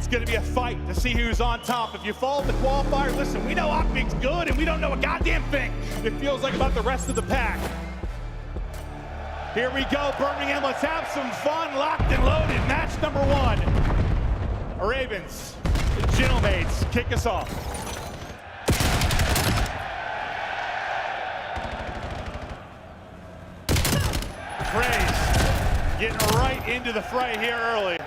It's going to be a fight to see who's on top. If you follow the qualifier, listen, we know Octag's good and we don't know a goddamn thing. It feels like about the rest of the pack. Here we go, Birmingham, let's have some fun. Locked and loaded, match number 1. Ravens, Gentlemates, kick us off. Praise, getting right into the fray here early.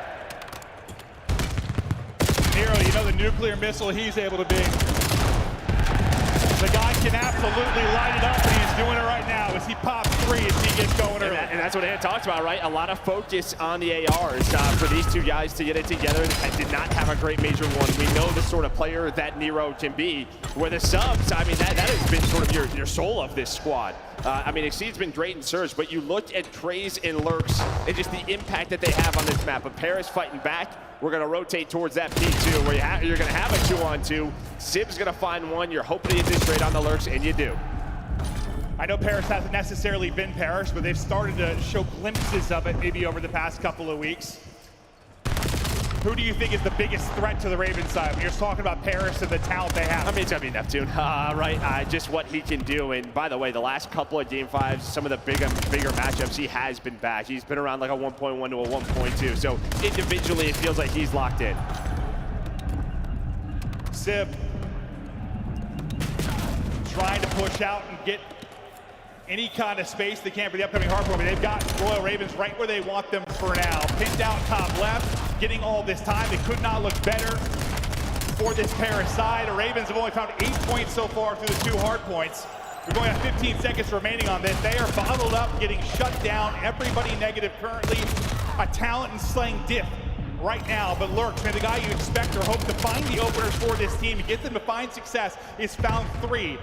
Nero, you know the nuclear missile he's able to be. The guy can absolutely light it up, and he's doing it right now as he pops 3 as he gets going early. And that's what Ant talked about, right? A lot of focus on the ARs for these two guys to get it together. And did not have a great major one. We know the sort of player that Nero can be. Where the subs, I mean, that has been sort of your soul of this squad. I mean, Exceed's been great in Surge, but you look at Craze and Lurks and just the impact that they have on this map. But Paris fighting back. We're going to rotate towards that P2 where you're going to have a 2-on-2. Sib's going to find one. You're hoping to get this straight on the Lurks, and you do. I know Paris hasn't necessarily been Paris, but they've started to show glimpses of it maybe over the past couple of weeks. Who do you think is the biggest threat to the Ravens side when you're talking about Paris and the talent they have? I mean, it's going to be Neptune, right? Just what he can do. And by the way, the last couple of Game 5s, some of the bigger matchups, he has been back. He's been around like a 1.1 to a 1.2. So individually, it feels like he's locked in. Sib trying to push out and get any kind of space they can for the upcoming hardpoint, but they've got Royal Ravens right where they want them for now. Pinned out top left, getting all this time. It could not look better for this Paris side. The Ravens have only found 8 points so far through the 2 hardpoints. We're going to have 15 seconds remaining on this. They are bottled up, getting shut down. Everybody negative currently. A talent and slaying diff right now, but Lurks, man, the guy you expect or hope to find the openers for this team and get them to find success, is found 3.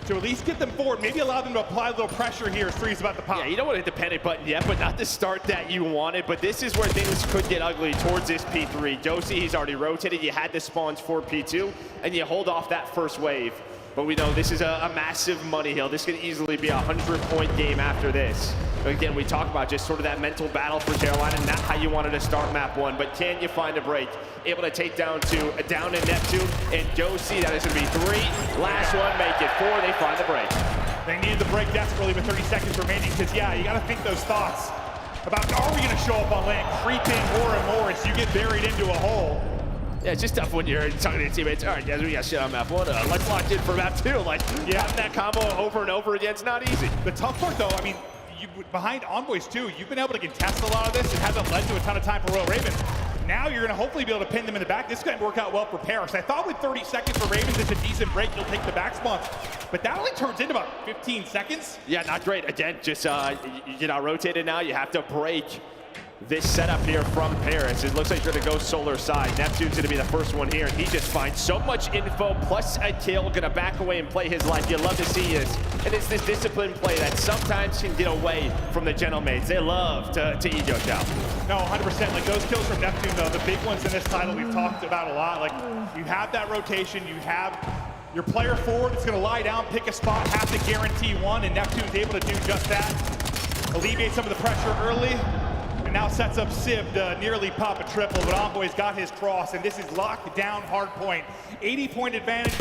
To at least get them forward, maybe allow them to apply a little pressure here as 3's about to pop. Yeah, you don't want to hit the panic button yet, but not the start that you wanted. But this is where things could get ugly towards this P3. Josie, he's already rotated. You had the spawns for P2, and you hold off that first wave. But we know this is a massive money hill. This could easily be a 100-point game after this. But again, we talk about just sort of that mental battle for Carolina, not how you wanted to start map 1, but can you find a break? Able to take down down in Neptune, and Josie, that is going to be 3. Last one, make it 4. They find the break. They needed the break desperately with 30 seconds remaining, because yeah, you got to think those thoughts about, are we going to show up on land, creeping more and more as you get buried into a hole. Yeah, it's just tough when you're talking to your teammates. All right, guys, we got shit on map 1. Let's lock in for map 2. Like, yeah, having that combo over and over again, it's not easy. The tough part, though, I mean, behind Envoys, too, you've been able to contest a lot of this. It hasn't led to a ton of time for Royal Ravens. Now you're going to hopefully be able to pin them in the back. This is going to work out well for Paris. I thought with 30 seconds for Ravens, it's a decent break. You'll take the back spawn. But that only turns into about 15 seconds. Yeah, not great. Again, just you know, rotated now. You have to break this setup here from Paris. It looks like you're gonna go solar side. Neptune's gonna be the first one here, and he just finds so much info plus a kill, gonna back away and play his life. You love to see this. And it's this disciplined play that sometimes can get away from the Gentlemates. They love to ego chow. No, 100%. Like those kills from Neptune, though, the big ones in this title we've talked about a lot. Like you have that rotation, you have your player forward that's gonna lie down, pick a spot, have to guarantee one, and Neptune's able to do just that. Alleviate some of the pressure early. And now sets up Sib to nearly pop a triple, but Envoy's got his cross, and this is locked down hard point. 80-point advantage.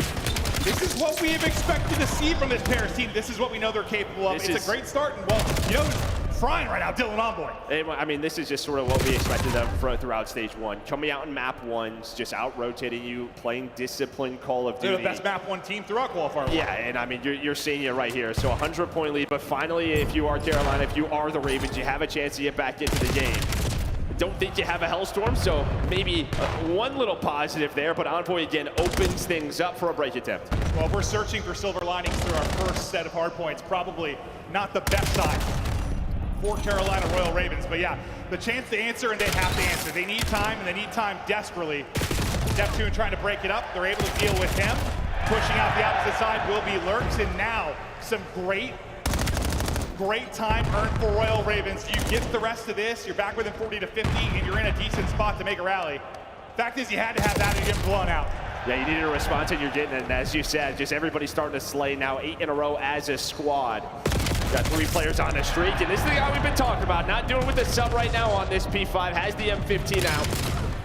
This is what we have expected to see from this Paris team. This is what we know they're capable of. It's a great start, and well, you know who's frying right now? Dylan Envoy. I mean, this is just sort of what we expected them throughout stage 1. Coming out in map 1s, just out-rotating you, playing disciplined Call of Duty. They're the best map 1 team throughout qualifier. Yeah, and I mean, you're seeing it right here. So 100-point lead, but finally, if you are Carolina, if you are the Ravens, you have a chance to get back into the game. Don't think you have a Hellstorm, so maybe one little positive there, but Envoy again opens things up for a break attempt. Well, we're searching for silver linings through our first set of hard points. Probably not the best side for Carolina Royal Ravens, but yeah, the chance to answer, and they have to answer. They need time, and they need time desperately. Neptune trying to break it up. They're able to deal with him. Pushing out the opposite side will be Lurks, and now some great time earned for Royal Ravens. You get the rest of this, you're back within 40 to 50, and you're in a decent spot to make a rally. Fact is, you had to have that and get blown out. Yeah, you needed a response, and you're getting it. And as you said, just everybody starting to slay now, 8 in a row as a squad. Got 3 players on the streak, and this is the guy we've been talking about. Not doing with the sub right now on this P5. Has the M15 out.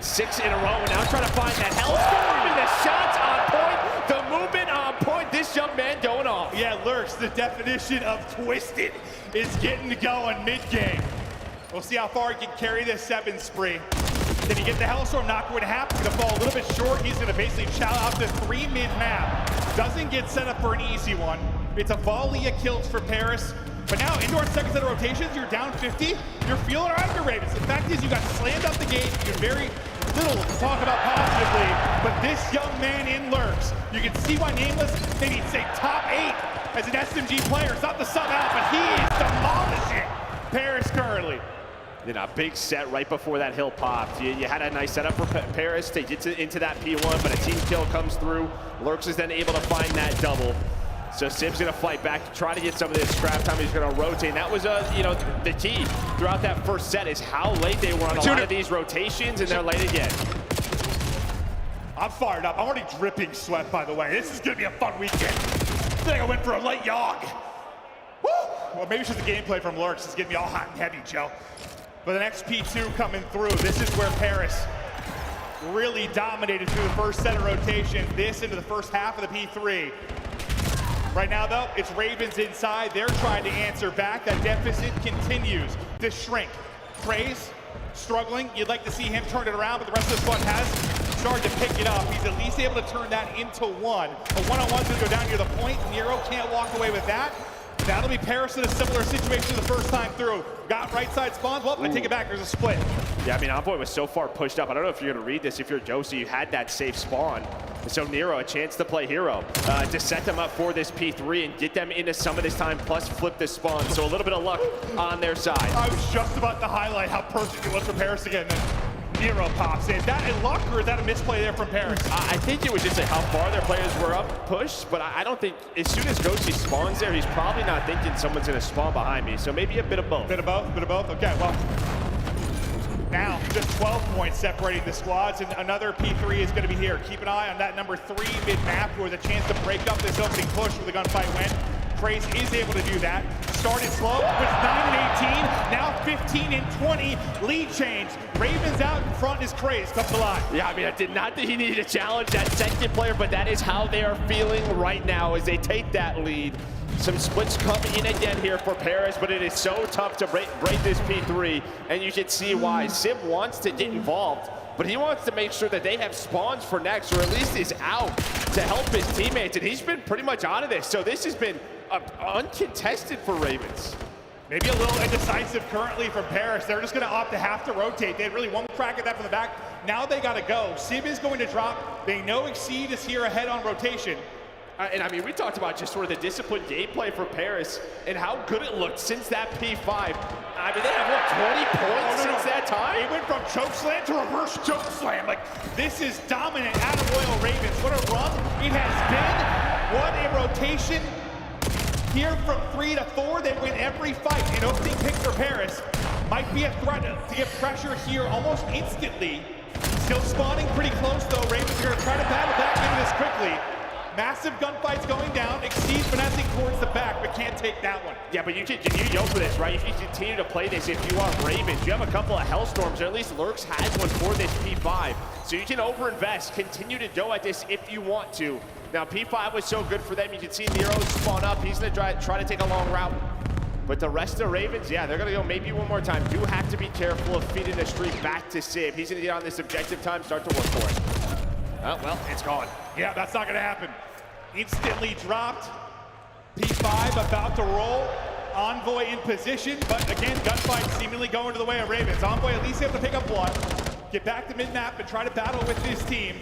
6 in a row, and now trying to find that hellstorm, and the shots on point, the movement on point, this young man going off. Yeah, Lurks, the definition of twisted, is getting going mid-game. We'll see how far he can carry this 7 spree. Can he get the hellstorm? Not going to happen. Going to fall a little bit short. He's going to basically chow out to 3 mid-map. Doesn't get set up for an easy one. It's a volley of kills for Paris. But now, indoor second set of rotations, you're down 50. You're feeling all right, your Ravens. The fact is, you got slammed up the gate. You're very little to talk about positively. But this young man in Lurks, you can see why Nameless, maybe say top 8 as an SMG player. It's not the sub out, but he is demolishing Paris currently. You know, a big set right before that hill popped. You had a nice setup for Paris to get into that P1, but a team kill comes through. Lurks is then able to find that double. So Sib's gonna fight back to try to get some of this scrap time. He's gonna rotate. And that was, you know, the key throughout that first set is how late they were on a lot of these rotations, and they're late again. I'm fired up. I'm already dripping sweat, by the way. This is gonna be a fun weekend. I think I went for a light jog. Woo! Well, maybe it's just the gameplay from Lurks. It's getting me all hot and heavy, Joe. But the next P2 coming through. This is where Paris really dominated through the first set of rotation. This into the first half of the P3. Right now, though, it's Ravens inside. They're trying to answer back. That deficit continues to shrink. Praise, struggling. You'd like to see him turn it around, but the rest of the squad has started to pick it up. He's at least able to turn that into one. A one-on-one's gonna go down near the point. Nero can't walk away with that. That'll be Paris in a similar situation the first time through. Got right side spawns. Well, I take it back. There's a split. Yeah, I mean, Envoy was so far pushed up. I don't know if you're going to read this. If you're Josie, you had that safe spawn. So Nero, a chance to play hero, to set them up for this P3 and get them into some of this time, plus flip this spawn. So a little bit of luck on their side. I was just about to highlight how perfect it was for Paris again. Nero pops in. Is that a luck or is that a misplay there from Paris? I think it was just like how far their players were up pushed, but I don't think as soon as Ghosty spawns there, he's probably not thinking someone's going to spawn behind me. So maybe a bit of both. Bit of both, bit of both. Okay, well, now just 12 points separating the squads, and another P3 is going to be here. Keep an eye on that number 3 mid-map, who has a chance to break up this opening push with a gunfight win. Trace is able to do that. Started slow with 9 and 18, now 15 and 20. Lead change. Ravens out in front is Craze. Comes alive. Yeah, I mean, I did not think he needed to challenge that second player, but that is how they are feeling right now as they take that lead. Some splits come in again here for Paris, but it is so tough to break this P3, and you should see why. Sib wants to get involved, but he wants to make sure that they have spawns for next, or at least is out to help his teammates, and he's been pretty much out of this. So this has been uncontested for Ravens. Maybe a little indecisive currently from Paris. They're just going to opt to have to rotate. They had really one crack at that from the back. Now they got to go. Sib is going to drop. They know Exceed is here ahead on rotation. And I mean, we talked about just sort of the disciplined gameplay for Paris and how good it looked since that P5. I mean, they have, what, 20 points since that time? It went from chokeslam to reverse chokeslam. Like, this is dominant out of Royal Ravens. What a run it has been. What a rotation. Here from 3 to 4, they win every fight. An opening pick for Paris might be a threat to get pressure here almost instantly. Still spawning pretty close, though. Ravens are going to try to battle back into this quickly. Massive gunfights going down. Exceed finessing towards the back, but can't take that one. Yeah, but you go for this, right? If you continue to play this, if you are Ravens, you have a couple of Hellstorms, or at least Lurks has one for this P5. So you can overinvest, continue to go at this if you want to. Now, P5 was so good for them. You can see Nero spawn up. He's going to try to take a long route. But the rest of Ravens, yeah, they're going to go maybe one more time. Do have to be careful of feeding the streak back to Sib. He's going to get on this objective time, start to work for it. Oh, well, it's gone. Yeah, that's not going to happen. Instantly dropped. P5 about to roll. Envoy in position, but again, gunfight seemingly going to the way of Ravens. Envoy at least able to pick up one. Get back to mid-map and try to battle with this team.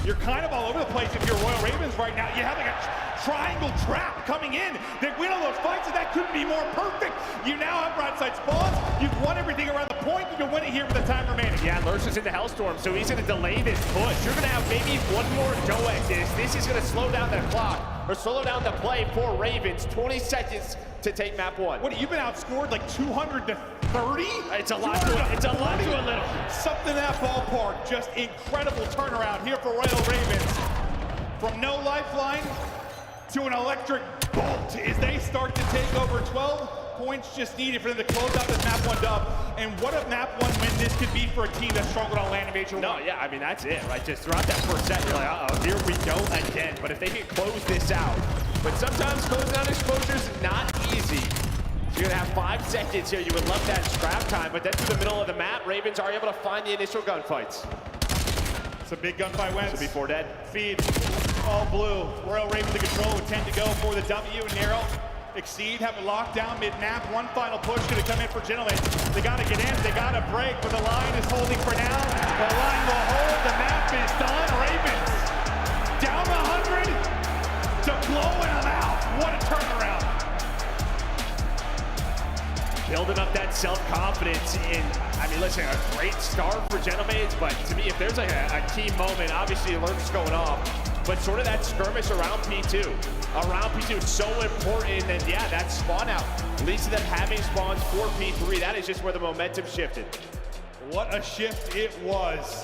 You're kind of all over the place if you're Royal Ravens right now. You have like a triangle trap coming in. They win all those fights, and that couldn't be more perfect. You now have right side spawns. You've won everything around the point. You can win it here with the time remaining. Yeah, Lurks is in the Hellstorm, so he's going to delay this push. You're going to have maybe one more go at this. This is going to slow down the clock, or slow down the play for Ravens. 20 seconds to take map 1. What, you've been outscored like 200 to 30? It's a lot to it. It's a lot to a little. Something in that ballpark. Just incredible turnaround here for Royal Ravens. From no lifeline to an electric bolt as they start to take over 12 points just needed for them to close out this map 1 dub. And what a map 1 win this could be for a team that's struggled on land in Major 1. No, yeah, I mean, that's it, right? Just throughout that first set, you're like, uh-oh, here we go again. But if they can close this out, but sometimes closing out exposure is not easy. So you're gonna have 5 seconds here. You would love that scrap time, but then through the middle of the map, Ravens are able to find the initial gunfights. It's a big gunfight wins. So before dead. Feed, all blue. Royal Ravens in control with 10 to go for the W. Nero, Exceed, have it locked down mid-map. One final push gonna come in for Gentlemen. They gotta get in, they gotta break, but the line is holding for now. The line will hold, the map is done. Ravens down 100 to blowing them out. What a turnaround. Building up that self-confidence in, I mean, listen, a great start for Gentlemen, but to me, if there's like a key moment, obviously alerts going off, but sort of that skirmish around P2. Around P2 is so important, and yeah, that spawn out leads to them having spawns for P3. That is just where the momentum shifted. What a shift it was.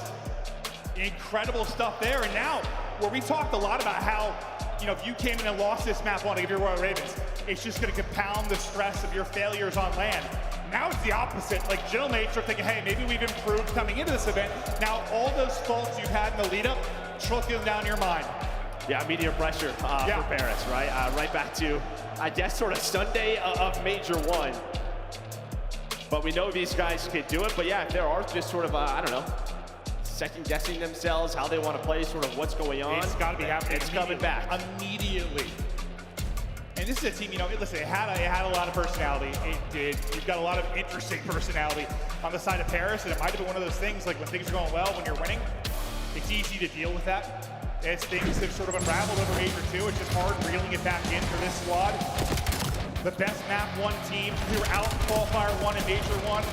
Incredible stuff there, and now, where we talked a lot about how, you know, if you came in and lost this map one against your Royal Ravens, it's just gonna compound the stress of your failures on land. Now it's the opposite. Like, Gentlemen are thinking, hey, maybe we've improved coming into this event. Now all those faults you've had in the lead up, trickling down your mind. Yeah, meteor pressure for Paris, right? Right back to, I guess, sort of Sunday of Major 1. But we know these guys can do it. But yeah, if there are just sort of, I don't know, second guessing themselves, how they want to play, sort of what's going on. It's got to be happening. It's coming back. Immediately. And this is a team, you know, listen, it had a lot of personality. It did. You've got a lot of interesting personality on the side of Paris, and it might have been one of those things, like when things are going well, when you're winning, it's easy to deal with that. As things have sort of unraveled over Major 2, it's just hard reeling it back in for this squad. The best map 1 team throughout Qualifier 1 and Major 1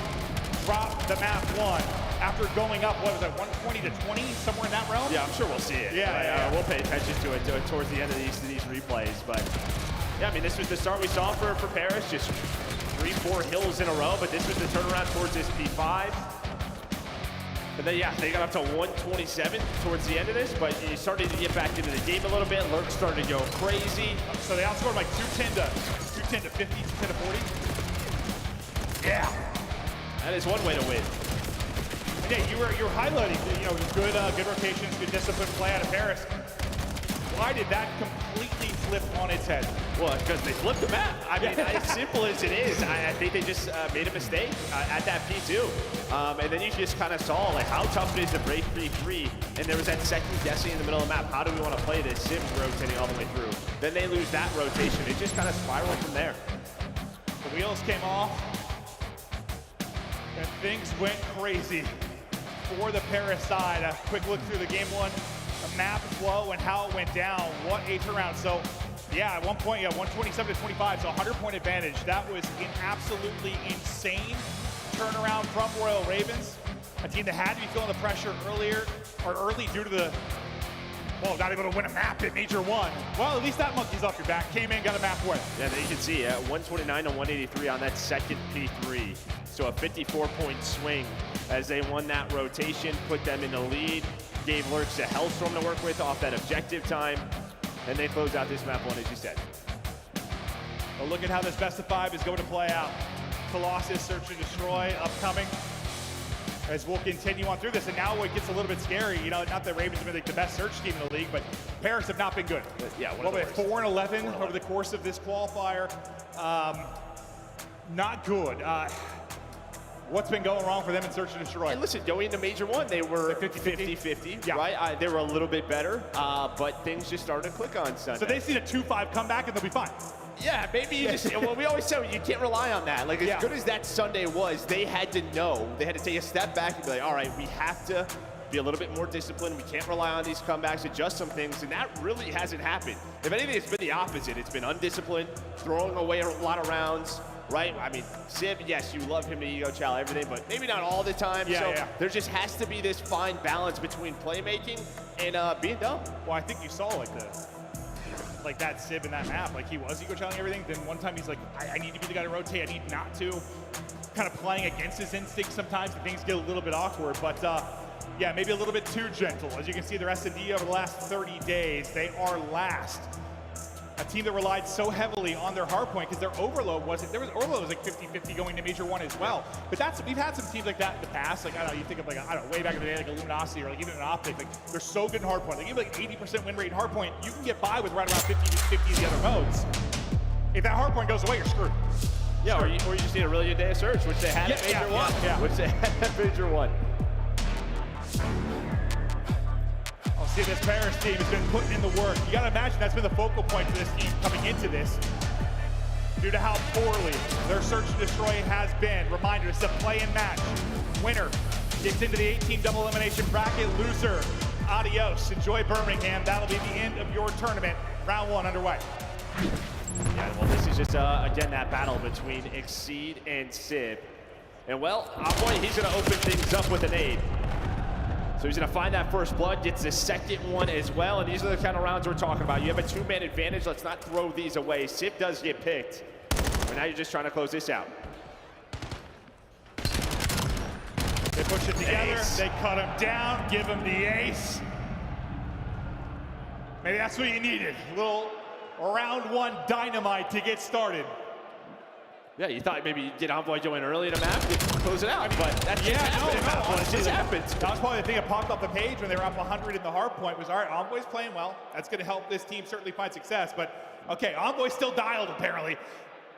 dropped the map 1 after going up, what was that, 120 to 20, somewhere in that realm? Yeah, I'm sure we'll see it. Yeah, we'll pay attention to it towards the end of these replays. But yeah, I mean, this was the start we saw for Paris, just 3-4 hills in a row, but this was the turnaround towards this P5. And then, yeah, they got up to 127 towards the end of this, but you started to get back into the game a little bit. Lurk started to go crazy. So they outscored like 210 to 50, 210 to 40. Yeah. That is one way to win. And yeah, you're highlighting, you know, good rotations, good disciplined play out of Paris. Why did that completely flip on its head? Well, because they flipped the map. I mean, as simple as it is, I think they just made a mistake at that P2. And then you just kind of saw like how tough it is to break P3. And there was that second guessing in the middle of the map. How do we want to play this? Sims rotating all the way through. Then they lose that rotation. It just kind of spiraled from there. The wheels came off, and things went crazy for the Paris side. A quick look through the game one. The map flow and how it went down. What a turnaround. So, yeah, at one point, 127 to 25, so 100-point advantage. That was an absolutely insane turnaround from Royal Ravens. A team that had to be feeling the pressure early due to the, well, not able to win a map in Major 1. Well, at least that monkey's off your back. Came in, got a map win. Yeah, there you can see 129 to 183 on that second P3. So a 54-point swing as they won that rotation, put them in the lead. Gave Lurks a hellstorm to work with off that objective time, and they close out this map one, as you said. Well, look at how this best of 5 is going to play out. Colossus, Search and Destroy, upcoming, as we'll continue on through this. And now it gets a little bit scary. You know, not that Ravens have been like the best search team in the league, but Paris have not been good. Yeah, well, they're 4-11 over the course of this qualifier. Not good. What's been going wrong for them in Search and Destroy? And listen, going into Major 1, they were 50-50, right? They were a little bit better, but things just started to click on Sunday. So they see a 2-5 comeback and they'll be fine. Yeah, maybe you just, well, we always say you can't rely on that. Like, as good as that Sunday was, they had to know, they had to take a step back and be like, all right, we have to be a little bit more disciplined. We can't rely on these comebacks, adjust some things, and that really hasn't happened. If anything, it's been the opposite. It's been undisciplined, throwing away a lot of rounds, right? I mean, Sib, yes, you love him to ego chow everything, but maybe not all the time. There just has to be this fine balance between playmaking and being dumb. Well, I think you saw like that Sib in that map, like he was ego chowing everything. Then one time he's like, I need to be the guy to rotate. I need not to. Kind of playing against his instincts sometimes, and things get a little bit awkward. But yeah, maybe a little bit too gentle. As you can see, their S&D over the last 30 days, they are last at team that relied so heavily on their hard point because their overload wasn't, overload was like 50-50 going to major one as well. But we've had some teams like that in the past. Like, I don't know, you think of like, I don't know, way back in the day, like a Luminosity or like even an Optic, like they're so good in hard point. Like even like 80% win rate in hard point, you can get by with right around 50-50 in the other modes. If that hard point goes away, you're screwed. Yeah, or you just need a really good day of search, which they had at major one. Yeah. Which they had at major one. I'll see this Paris team has been putting in the work. You gotta imagine that's been the focal point for this team coming into this. Due to how poorly their search and destroy has been. Reminder, it's a play and match. Winner gets into the 8-team double elimination bracket. Loser, adios. Enjoy Birmingham. That'll be the end of your tournament. Round 1 underway. Yeah, well, this is just, again, that battle between Exceed and Sib. And, well, Envoy, he's going to open things up with a nade. So he's going to find that first blood, gets the second one as well, and these are the kind of rounds we're talking about. You have a 2-man advantage. Let's not throw these away. Sib does get picked, but now you're just trying to close this out. They push it together. Ace. They cut him down, give him the ace. Maybe that's what you needed. A little round 1 dynamite to get started. Yeah, you thought maybe you'd get Envoy going early in a map, you close it out, but that just happened. It just happened. That was probably the thing that popped off the page when they were up 100 in the hard point was, all right, Envoy's playing well. That's going to help this team certainly find success. But, okay, Envoy's still dialed, apparently.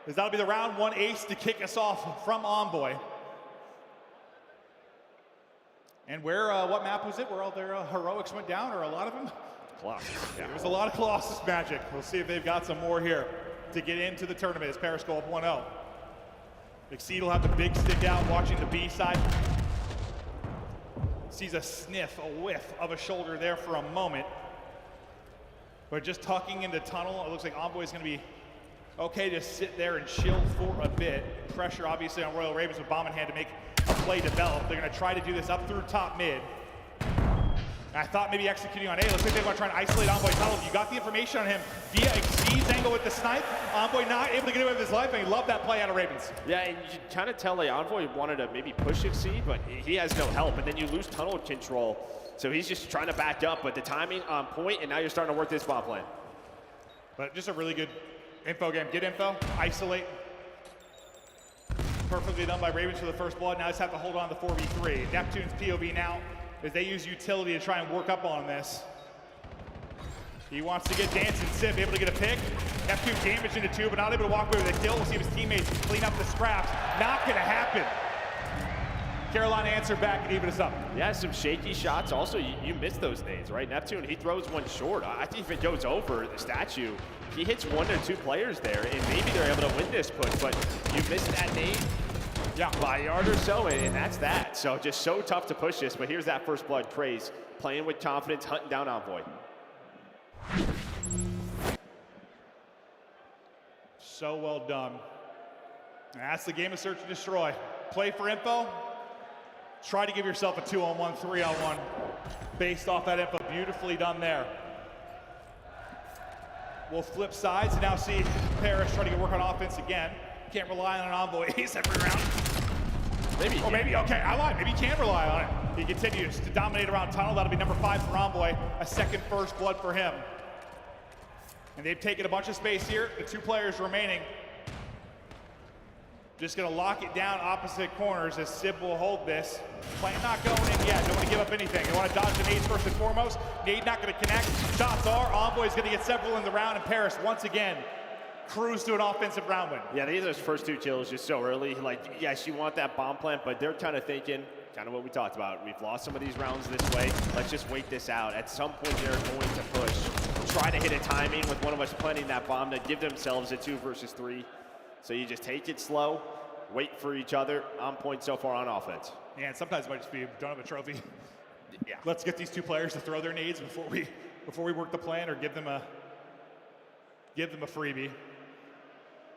Because that'll be the round 1 ace to kick us off from Envoy. And what map was it where all their heroics went down, or a lot of them? Colossus. Yeah. There was a lot of Colossus magic. We'll see if they've got some more here to get into the tournament as Paris go up 1-0. Exceed will have the big stick out, watching the B side. Sees a sniff, a whiff of a shoulder there for a moment. But just tucking into tunnel, it looks like Envoy's going to be okay to sit there and chill for a bit. Pressure obviously on Royal Ravens with bomb in hand to make a play develop. They're going to try to do this up through top mid. I thought maybe executing on A. Looks like they want to try and isolate Envoy tunnel. You got the information on him via Exceed's angle with the snipe. Envoy not able to get away with his life, and he loved that play out of Ravens. Yeah, and you kind of tell like Envoy wanted to maybe push Exceed, but he has no help, and then you lose tunnel control. So he's just trying to back up, but the timing on point, and now you're starting to work this bomb plan. But just a really good info game. Get info, isolate. Perfectly done by Ravens for the first blood. Now just have to hold on to the 4v3. Neptune's POV now, as they use utility to try and work up on this. He wants to get dancing. Sib able to get a pick. Neptune damaged into 2, but not able to walk away with a kill. We'll see if his teammates clean up the scraps. Not gonna happen. Carolina answered back and even us up. Yeah, some shaky shots. Also, you missed those nades, right? Neptune, he throws one short. I think if it goes over the statue, he hits 1 or 2 players there, and maybe they're able to win this push, but you missed that nade. Yeah, by a yard or so, and that's that. So just so tough to push this, but here's that first blood. Craze, playing with confidence, hunting down Envoy. So well done. And that's the game of search and destroy. Play for info. Try to give yourself a 2-on-1, 3-on-1 based off that info. Beautifully done there. We'll flip sides and now see Paris try to get work on offense again. Can't rely on an Envoy ace every round. Maybe. Or maybe, okay, I lied. Maybe he can rely on it. He continues to dominate around tunnel. That'll be number 5 for Envoy. A second first blood for him. And they've taken a bunch of space here. The 2 players remaining. Just gonna lock it down opposite corners as Sib will hold this. Plan not going in yet. Don't want to give up anything. They want to dodge the nades first and foremost. Nade not gonna connect. Shots are. Envoy's gonna get several in the round, and Paris once again cruise to an offensive round win. Yeah, these are those first 2 kills just so early. Like, yes, you want that bomb plant, but they're kind of thinking, kind of what we talked about. We've lost some of these rounds this way. Let's just wait this out. At some point, they're going to push. Try to hit a timing with one of us planting that bomb to give themselves a 2 versus 3. So you just take it slow, wait for each other. On point so far on offense. Yeah, and sometimes it might just be don't have a trophy. Yeah. Let's get these 2 players to throw their nades before we work the plan or give them a freebie.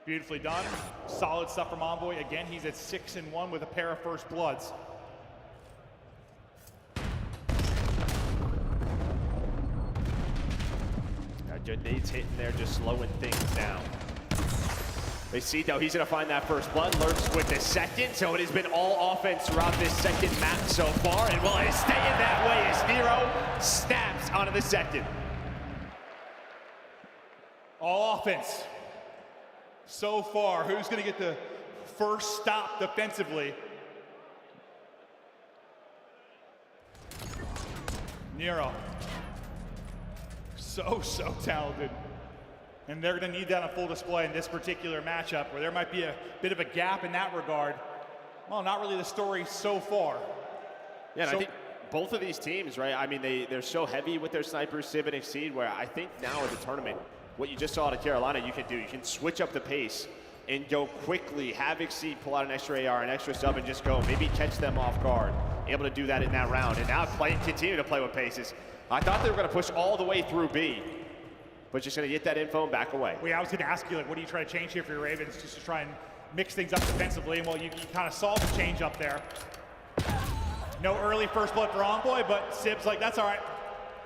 Beautifully done. Solid stuff from Envoy. Again, he's at 6-1 with a pair of first bloods. Good nades hitting there, just slowing things down. They see, though, he's going to find that first blood. Lurks with the second, so it has been all offense throughout this second map so far. And will it stay in that way as Nero snaps onto the second. All offense. So far, who's going to get the first stop defensively? Nero. So talented. And they're going to need that on full display in this particular matchup, where there might be a bit of a gap in that regard. Well, not really the story so far. Yeah, and I think both of these teams, right? I mean, they're so heavy with their snipers, Sib and Exceed, where I think now in the tournament, what you just saw out of Carolina, you can do. You can switch up the pace and go quickly, have Exceed pull out an extra AR, an extra sub, and just go. Maybe catch them off guard. Able to do that in that round. And now continue to play with paces. I thought they were going to push all the way through B, but just going to get that info and back away. Well, yeah, I was going to ask you, like, what do you try to change here for your Ravens, just to try and mix things up defensively? And well, you kind of solved the change up there. No early first blood for Envoy, but Sib's like, that's all right.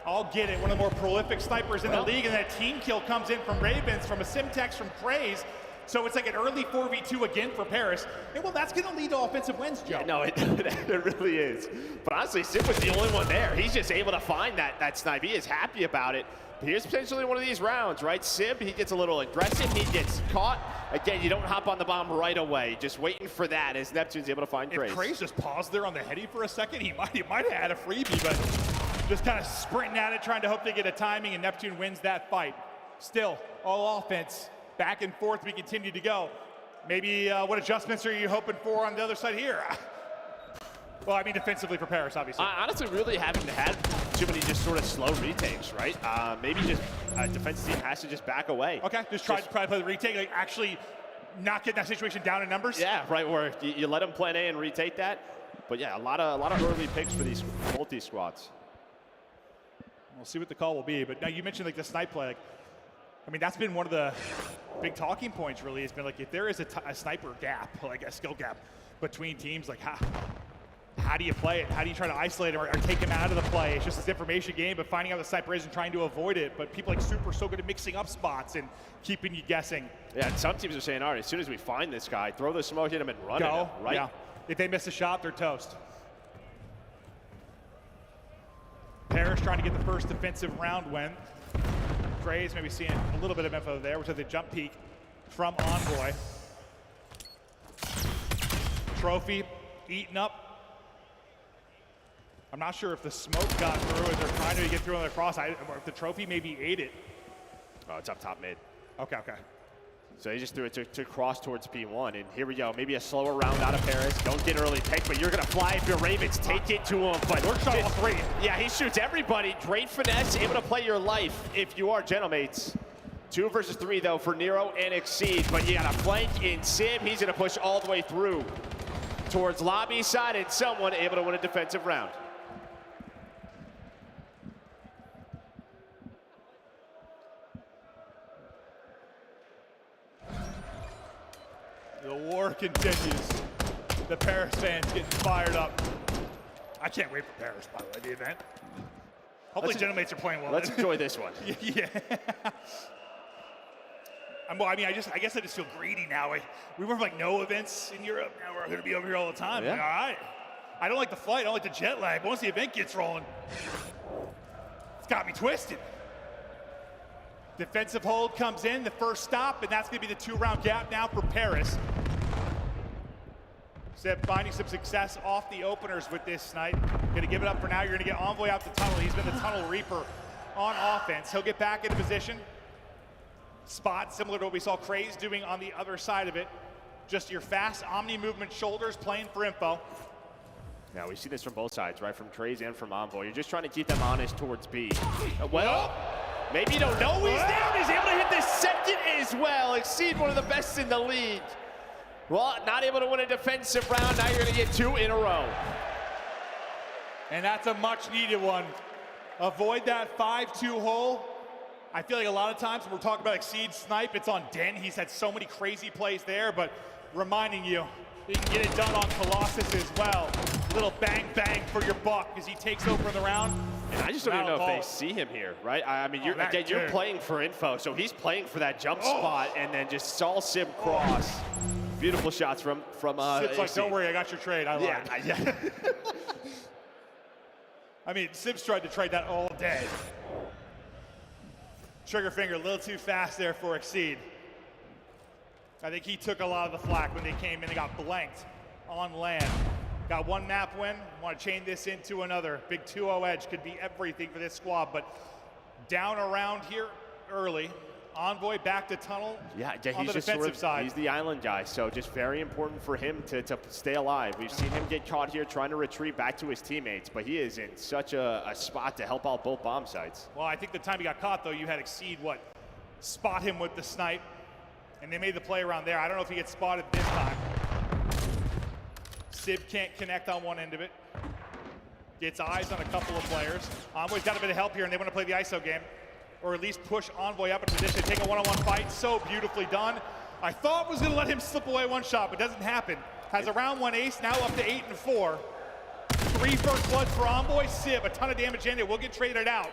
I'll get it. One of the more prolific snipers in the league, and then a team kill comes in from Ravens, from a Simtex, from Craze. So it's like an early 4v2 again for Paris. And well, that's going to lead to offensive wins, Joe. Yeah, no, it really is. But honestly, Sib was the only one there. He's just able to find that snipe. He is happy about it. But here's potentially one of these rounds, right? Sib, he gets a little aggressive. He gets caught. Again, you don't hop on the bomb right away. Just waiting for that as Neptune's able to find Craze. If Craze just paused there on the heady for a second, he might have had a freebie, but just kind of sprinting at it, trying to hope to get a timing, and Neptune wins that fight. Still, all offense. Back and forth, we continue to go. Maybe what adjustments are you hoping for on the other side here? Well, I mean defensively for Paris, obviously. Honestly, really haven't had too many just sort of slow retakes, right? Maybe just defensive team has to just back away. Okay, just try to play the retake, like actually not get that situation down in numbers. Yeah, right, where you let them plan A and retake that. But yeah, a lot of early picks for these multi squads. We'll see what the call will be. But now you mentioned like the snipe play. Like, I mean, that's been one of the big talking points, really. It's been like, if there is a sniper gap, like a skill gap between teams, like how do you play it? How do you try to isolate him or take him out of the play? It's just this information game, but finding out the sniper is and trying to avoid it. But people like Super are so good at mixing up spots and keeping you guessing. Yeah, and some teams are saying, all right, as soon as we find this guy, throw the smoke at him and run him, right? Yeah. If they miss a shot, they're toast. Paris trying to get the first defensive round win. Craze maybe seeing a little bit of info there, which is the jump peek from Envoy. Trophy eaten up. I'm not sure if the smoke got through as they're trying to get through on the cross, or if the trophy maybe ate it. Oh, it's up top mid. Okay. So he just threw it to cross towards P1, and here we go. Maybe a slower round out of Paris. Don't get early pick, but you're gonna fly if you're Ravens. Take it to him, but we're shot all three. Yeah, he shoots everybody. Great finesse, able to play your life if you are Gentlemates. 2 versus 3 though for Nero and Exceed, but you got a flank in Sim. He's gonna push all the way through towards lobby side, and someone able to win a defensive round. The war continues. The Paris fans getting fired up. I can't wait for Paris, by the way, the event. Hopefully Gentlemates are playing well. Let's enjoy this one. Yeah. Well, I mean, I guess I just feel greedy now. We were like no events in Europe. Now we're going to be over here all the time. Yeah. Like, all right. I don't like the flight. I don't like the jet lag. But once the event gets rolling, it's got me twisted. Defensive hold comes in, the first stop, and that's going to be the 2-round gap now for Paris. Sib finding some success off the openers with this snipe. Going to give it up for now. You're going to get Envoy out the tunnel. He's been the tunnel reaper on offense. He'll get back into position. Spot similar to what we saw Craze doing on the other side of it. Just your fast omni movement shoulders playing for info. Now we see this from both sides, right? From Craze and from Envoy. You're just trying to keep them honest towards B. Well, maybe you don't know he's down. He's able to hit the second as well. Exceed one of the best in the league. Well, not able to win a defensive round. Now you're going to get 2 in a row. And that's a much needed one. Avoid that 5-2 hole. I feel like a lot of times when we're talking about Exceed snipe, it's on Den. He's had so many crazy plays there, but reminding you can get it done on Colossus as well. Little bang bang for your buck as he takes over in the round. And I just don't even know if they see him here, right? I mean, you're playing for info, so he's playing for that jump spot and then just saw Sim cross. Beautiful shots from Sib's like, don't worry, I got your trade. I lied. Yeah. I mean, Sib's tried to trade that all day. Trigger finger a little too fast there for Exceed. I think he took a lot of the flack when they came in and got blanked on land. Got one map win, want to chain this into another. Big 2-0 edge could be everything for this squad, but down around here early. Envoy back to tunnel on the defensive side. He's the island guy, so just very important for him to stay alive. We've seen him get caught here trying to retreat back to his teammates, but he is in such a spot to help out both bomb sites. Well, I think the time he got caught, though, you had Exceed, spot him with the snipe, and they made the play around there. I don't know if he gets spotted this time. Sib can't connect on one end of it. Gets eyes on a couple of players. Envoy's got a bit of help here, and they want to play the ISO game, or at least push Envoy up in position, take a one-on-one fight. So beautifully done. I thought was going to let him slip away one shot, but doesn't happen. Has a round one ace, now up to 8-4. 3 first bloods for Envoy. Sib, a ton of damage in it, will get traded out.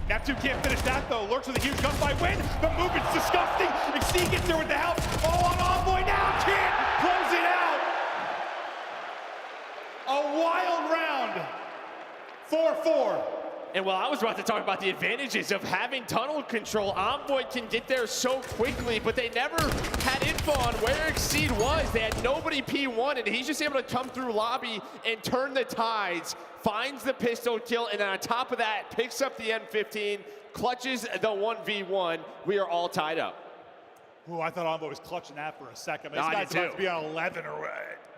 Neptune can't finish that though. Lurks with a huge gunfight win. The movement's disgusting. Exceed gets there with the help. All on Envoy now. Can't close it out. A wild round. 4-4. And while I was about to talk about the advantages of having tunnel control, Envoy can get there so quickly, but they never had info on where Exceed was. They had nobody P1, and he's just able to come through lobby and turn the tides, finds the pistol kill, and then on top of that, picks up the M15, clutches the 1v1. We are all tied up. Ooh, I thought Envoy was clutching that for a second. This guy's about to be on 11 or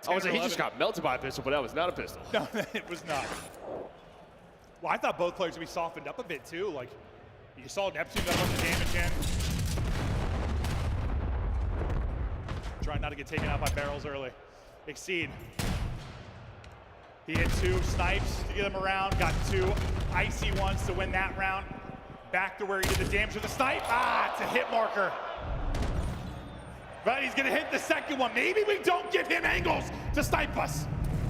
10 I was like, or he just got melted by a pistol, but that was not a pistol. No, it was not. Well, I thought both players would be softened up a bit too. Like, you saw Neptune got a bunch of damage in. Trying not to get taken out by barrels early. Exceed. He hit 2 snipes to get him around. Got 2 icy ones to win that round. Back to where he did the damage with the snipe. It's a hit marker. But he's gonna hit the second one. Maybe we don't give him angles to snipe us.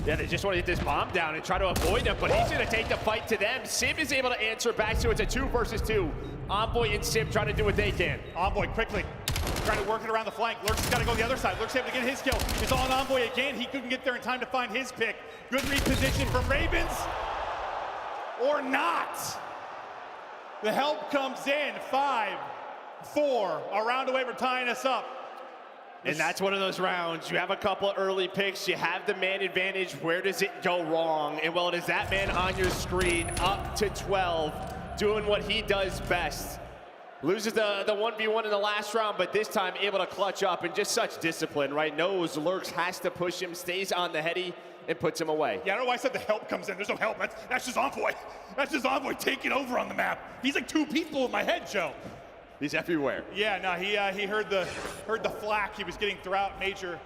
Yeah, they just want to hit this bomb down and try to avoid him, but he's going to take the fight to them. Sib is able to answer back, so it's a 2 versus 2. Envoy and Sib trying to do what they can. Envoy quickly trying to work it around the flank. Lurks has got to go the other side. Lurks able to get his kill. It's on Envoy again. He couldn't get there in time to find his pick. Good reposition from Ravens. Or not. The help comes in. 5-4. A round away from tying us up. And that's one of those rounds. You have a couple early picks. You have the man advantage. Where does it go wrong? And well, it is that man on your screen, up to 12, doing what he does best. Loses the 1v1 in the last round, but this time able to clutch up, and just such discipline, right? Knows Lurks has to push him, stays on the heady, and puts him away. Yeah, I don't know why I said the help comes in. There's no help. That's just Envoy. That's just Envoy taking over on the map. He's like 2 people in my head, Joe. He's everywhere. Yeah, no, he heard the flack he was getting throughout Major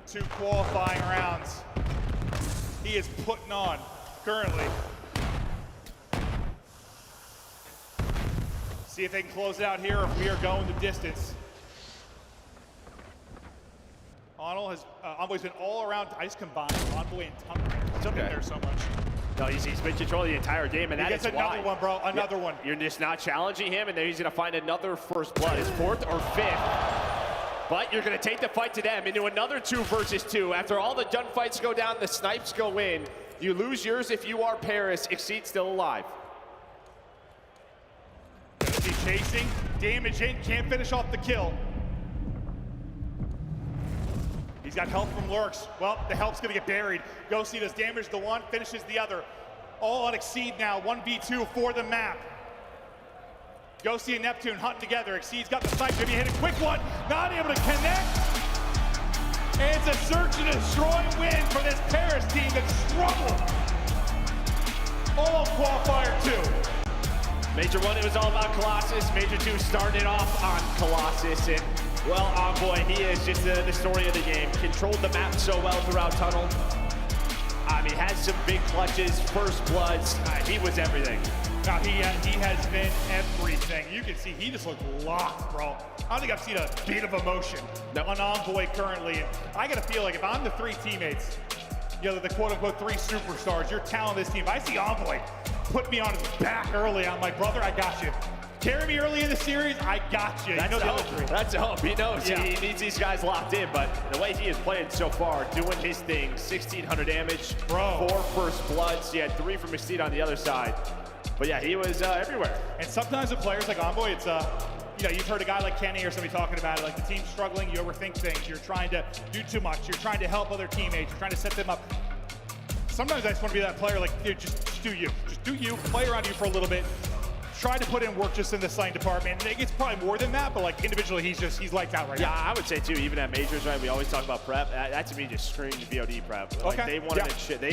2 qualifying rounds. He is putting on currently. See if they can close it out here, or if we are going the distance. Envoy's been all around ice combined. Envoy and Tunnel. It's okay there so much. No, he's been controlling the entire game, and that is why. Another one, bro. Another one. You're just not challenging him, and then he's going to find another first blood. His 4th or 5th. But you're going to take the fight to them into another 2 versus 2. After all the gunfights go down, the snipes go in. You lose yours if you are Paris. Exceed still alive. He's chasing. Damage in. Can't finish off the kill. He's got help from Lurks. Well, the help's gonna get buried. Ghosty does damage to one, finishes the other. All on Exceed now, 1v2 for the map. Ghosty and Neptune hunting together. Exceed's got the snipe, maybe hit a quick one. Not able to connect. And it's a search and destroy win for this Paris team that struggled. All qualifier 2. Major 1, it was all about Colossus. Major 2 started off on Colossus, and well, Envoy, he is just the story of the game. Controlled the map so well throughout Tunnel. He had some big clutches, first bloods. He was everything. Now, he has been everything. You can see he just looked locked, bro. I don't think I've seen a bit of emotion on Envoy currently. And I got to feel like if I'm the 3 teammates, the quote-unquote 3 superstars, you're telling this team, if I see Envoy put me on his back early, I'm like, brother, I got you. Carry me early in the series, I got you. That's hope. That's hope. He knows he needs these guys locked in, but the way he has played so far, doing his thing, 1,600 damage, bro. 4 first bloods. He had 3 from Exceed on the other side. But yeah, he was everywhere. And sometimes with players like Envoy, it's you know, you've heard a guy like Kenny or somebody talking about it, like the team's struggling, you overthink things, you're trying to do too much, you're trying to help other teammates, you're trying to set them up. Sometimes I just want to be that player, like, dude, just do you. Just do you, play around you for a little bit, try to put in work just in the slaying department. And it's probably more than that, but like individually, he's lights out right now. Yeah, I would say too, even at majors, right, we always talk about prep. That to me just screamed VOD prep. Like they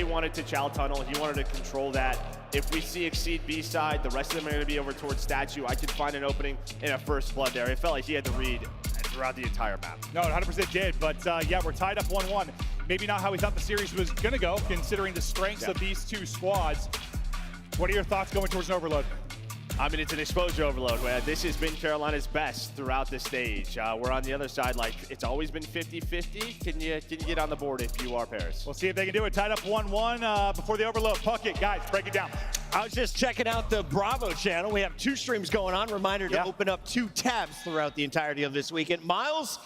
wanted to chow tunnel, he wanted to control that. If we see Exceed B-side, the rest of them are going to be over towards Statue. I could find an opening in a first blood there. It felt like he had the read throughout the entire map. No, 100% did, but yeah, we're tied up 1-1. Maybe not how we thought the series was going to go, considering the strengths of these two squads. What are your thoughts going towards an overload? I mean, it's an exposure overload. This has been Carolina's best throughout the stage. We're on the other side, like, it's always been 50-50. Can you get on the board if you are Paris? We'll see if they can do it. Tied up 1-1 before the overload. Puckett, guys, break it down. I was just checking out the Bravo channel. We have 2 streams going on. Reminder to open up 2 tabs throughout the entirety of this weekend. Miles,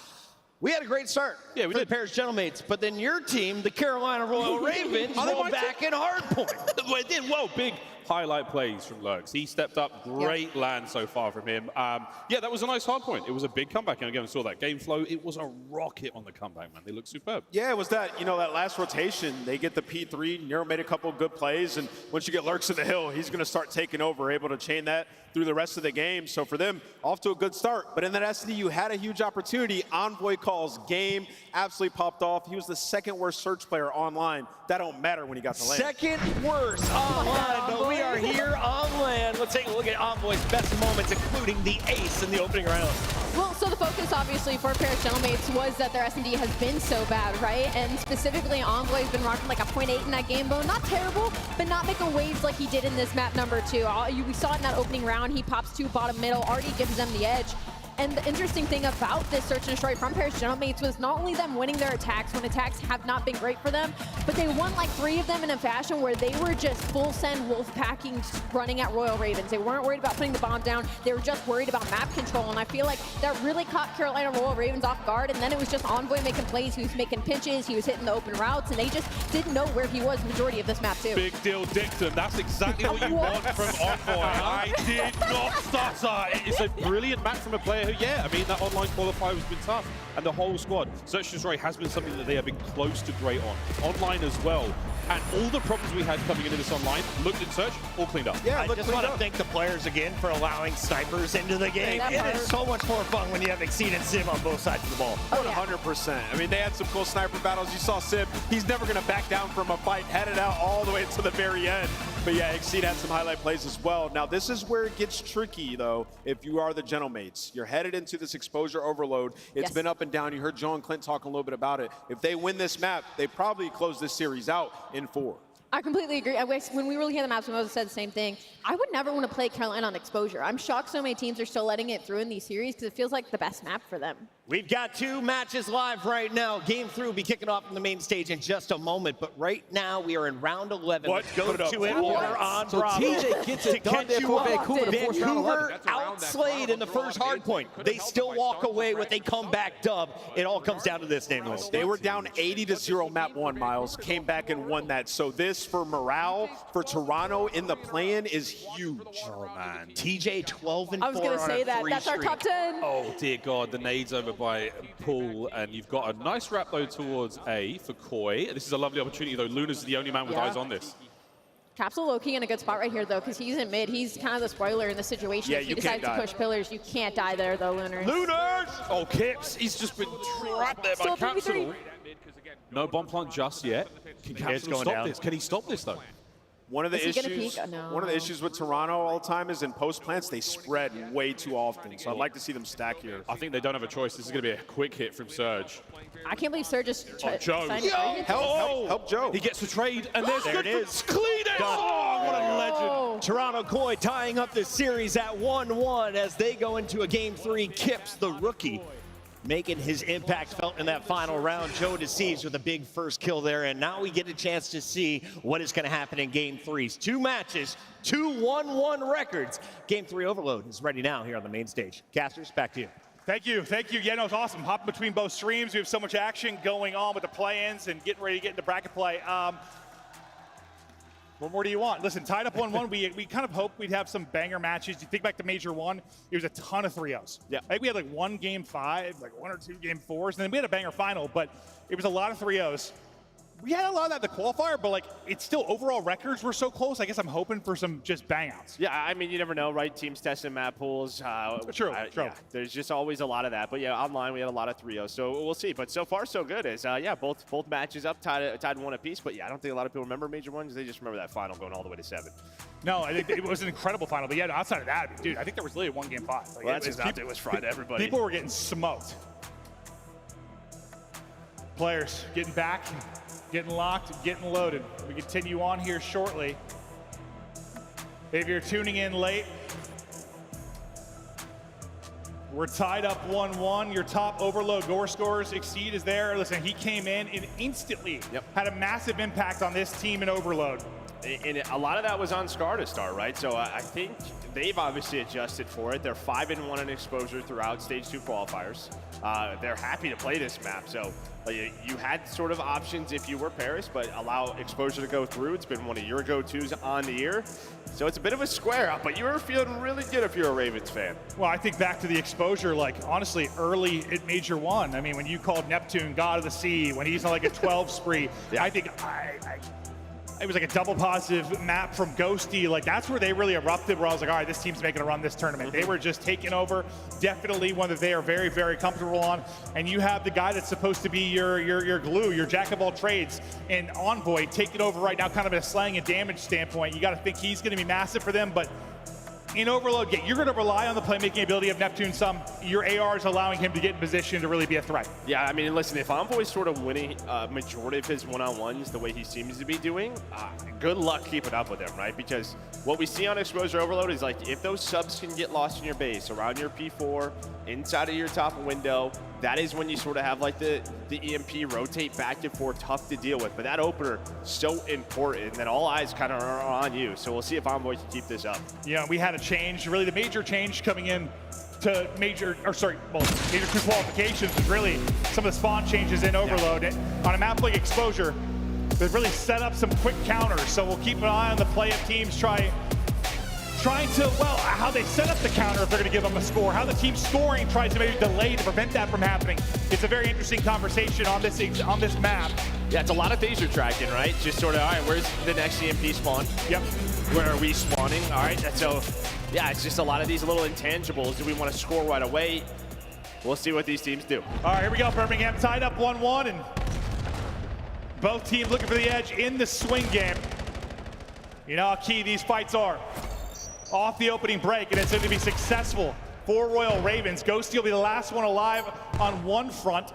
we had a great start for the Paris Gentlemates, but then your team, the Carolina Royal Ravens, rolled back in hardpoint. It did well, big highlight plays from Lurks. He stepped up, great land so far from him. Yeah, that was a nice hard point. It was a big comeback, and again, I saw that game flow. It was a rocket on the comeback, man. They looked superb. Yeah, it was that, you know, that last rotation. They get the P3, Nero made a couple of good plays, and once you get Lurks in the hill, he's going to start taking over, able to chain that through the rest of the game. So for them, off to a good start. But in that SD, you had a huge opportunity. Envoy calls game, absolutely popped off. He was the second worst search player online. That don't matter when he got the land. Second worst online, but we are here on land. Let's take a look at Envoy's best moments, including the ace in the opening round. Well, so the focus, obviously, for Paris Gentlemates was that their S&D has been so bad, right? And specifically, Envoy's been rocking like a 0.8 in that game, though. Not terrible, but not making waves like he did in this map number 2. We saw it in that opening round. He pops 2 bottom middle, already gives them the edge. And the interesting thing about this search and destroy from Paris Gentlemates was not only them winning their attacks when attacks have not been great for them, but they won like 3 of them in a fashion where they were just full send wolf packing running at Royal Ravens. They weren't worried about putting the bomb down. They were just worried about map control. And I feel like that really caught Carolina Royal Ravens off guard. And then it was just Envoy making plays. He was making pinches. He was hitting the open routes. And they just didn't know where he was majority of this map too. Big deal, Dixon. That's exactly what you want from Envoy. I did not stutter. It's a brilliant match from a player who, I mean, that online qualifier has been tough. And the whole squad, Search and Destroy has been something that they have been close to great on. Online as well. And all the problems we had coming into this online, looked at Search, all cleaned up. Yeah, I just want to thank the players again for allowing snipers into the game. It is so much more fun when you have Exceed and Sim on both sides of the ball. 100%. I mean, they had some cool sniper battles. You saw Sim. He's never going to back down from a fight, headed out all the way to the very end. But yeah, Exceed had some highlight plays as well. Now, this is where it gets tricky, though, if you are the Gentlemates. You're headed into this exposure overload. It's been up and down. You heard Joe and Clint talk a little bit about it. If they win this map, they probably close this series out in 4. I completely agree. When we were looking at the maps, we both said the same thing. I would never want to play Carolina on exposure. I'm shocked so many teams are still letting it through in these series because it feels like the best map for them. We've got 2 matches live right now. Game 3 will be kicking off on the main stage in just a moment, but right now we are in round 11. Let's go to it order on Bravo. TJ gets it done there for Vancouver. Vancouver outslayed in the first hard point. They still walk away with a comeback dub. It all comes down to this, Nameless. They were down 80-0 map 1, Miles. Came back and won that. So this, for morale, for Toronto in the play-in, is huge. Oh, man. TJ 12 and 4 I was going to say that. That's our top 10. Oh, dear God. The nades over by Pool, and you've got a nice wrap, though, towards A for Koi. This is a lovely opportunity, though. Luna's the only man with eyes on this. Capsule low-key in a good spot right here, though, because he's in mid. He's kind of the spoiler in the situation. If he decides to push pillars, you can't die there, though, Lunars. Lunars! Oh, Kips, he's just been trapped there by Capsule. No bomb plant just yet. Can Capsule stop this? Can he stop this, though? One of the issues with Toronto all the time is in post plants they spread way too often. So I'd like to see them stack here. I think they don't have a choice. This is going to be a quick hit from Surge. I can't believe Surge just Joe. Help Joe. He gets the trade, and there's there it is. Cletus. Oh, what a legend. Toronto Koi tying up this series at 1-1 as they go into a game 3. Kips, the rookie, making his impact felt in that final round. Joe deceives with a big first kill there, and now we get a chance to see what is going to happen in game 3s. 2 matches, 2 1-1 records. Game 3 overload is ready now here on the main stage. Casters, back to you. Thank you. Yeah, no, it's awesome. Hopping between both streams. We have so much action going on with the play-ins and getting ready to get into bracket play. What more do you want? Listen, tied up 1-1, we kind of hoped we'd have some banger matches. You think back to Major 1, it was a ton of 3-0s. Yeah. I think we had like 1 game 5, like 1 or 2 game 4s, and then we had a banger final, but it was a lot of 3-0s. We had a lot of that in the qualifier, but like it's still overall records were so close. I guess I'm hoping for some just bang-outs. Yeah, I mean, you never know, right? Teams testing map pools. True. Yeah, there's just always a lot of that. But yeah, online we had a lot of 3-0s, so we'll see. But so far, so good. As yeah, both matches up, tied 1 apiece. But yeah, I don't think a lot of people remember Major 1s. They just remember that final going all the way to 7. No, I think it was an incredible final. But yeah, outside of that, dude, I think there was literally 1 game 5. Like, well, it was fried to everybody. People were getting smoked. Players getting back, getting locked, getting loaded. We continue on here shortly. If you're tuning in late, we're tied up 1-1. Your top Overload gore scorers, Exceed is there. Listen, he came in and instantly had a massive impact on this team in Overload. And a lot of that was on Scar to start, right? So I think they've obviously adjusted for it. They're 5-1 in exposure throughout Stage 2 qualifiers. They're happy to play this map. So you had sort of options if you were Paris, but allow exposure to go through. It's been one of your go-tos on the year. So it's a bit of a square up, but you were feeling really good if you're a Ravens fan. Well, I think back to the exposure, like honestly, early at Major 1. I mean, when you called Neptune God of the Sea, when he's on like a 12 spree, I think it was like a double positive map from Ghosty. Like that's where they really erupted, where I was like, all right, this team's making a run this tournament. They were just taking over, definitely one that they are very, very comfortable on. And you have the guy that's supposed to be your glue, your jack of all trades, and Envoy taking over right now, kind of a slang and damage standpoint. You got to think he's going to be massive for them, but in Overload, yeah, you're going to rely on the playmaking ability of Neptune some. Your AR is allowing him to get in position to really be a threat. Yeah, I mean, listen, if Envoy's sort of winning majority of his one-on-ones the way he seems to be doing, good luck keeping up with him, right? Because what we see on Exposure Overload is like if those subs can get lost in your base, around your P4, inside of your top window, that is when you sort of have like the EMP rotate back and forth, tough to deal with. But that opener, so important that all eyes kind of are on you. So we'll see if Envoy can keep this up. Yeah, we had a change, really the major change coming in to Major 2 qualifications was really some of the spawn changes in Overload. On a map like Exposure, they've really set up some quick counters. So we'll keep an eye on the play of teams trying to, well, how they set up the counter if they're going to give them a score, how the team scoring tries to maybe delay to prevent that from happening. It's a very interesting conversation on this map. Yeah, it's a lot of things you're tracking, right? Just sort of, all right, where's the next EMP spawn? Yep. Where are we spawning? All right, so, yeah, it's just a lot of these little intangibles. Do we want to score right away? We'll see what these teams do. All right, here we go. Birmingham tied up 1-1, and both teams looking for the edge in the swing game. You know how key these fights are. Off the opening break, and it's going to be successful for Royal Ravens. Ghosty will be the last one alive on one front.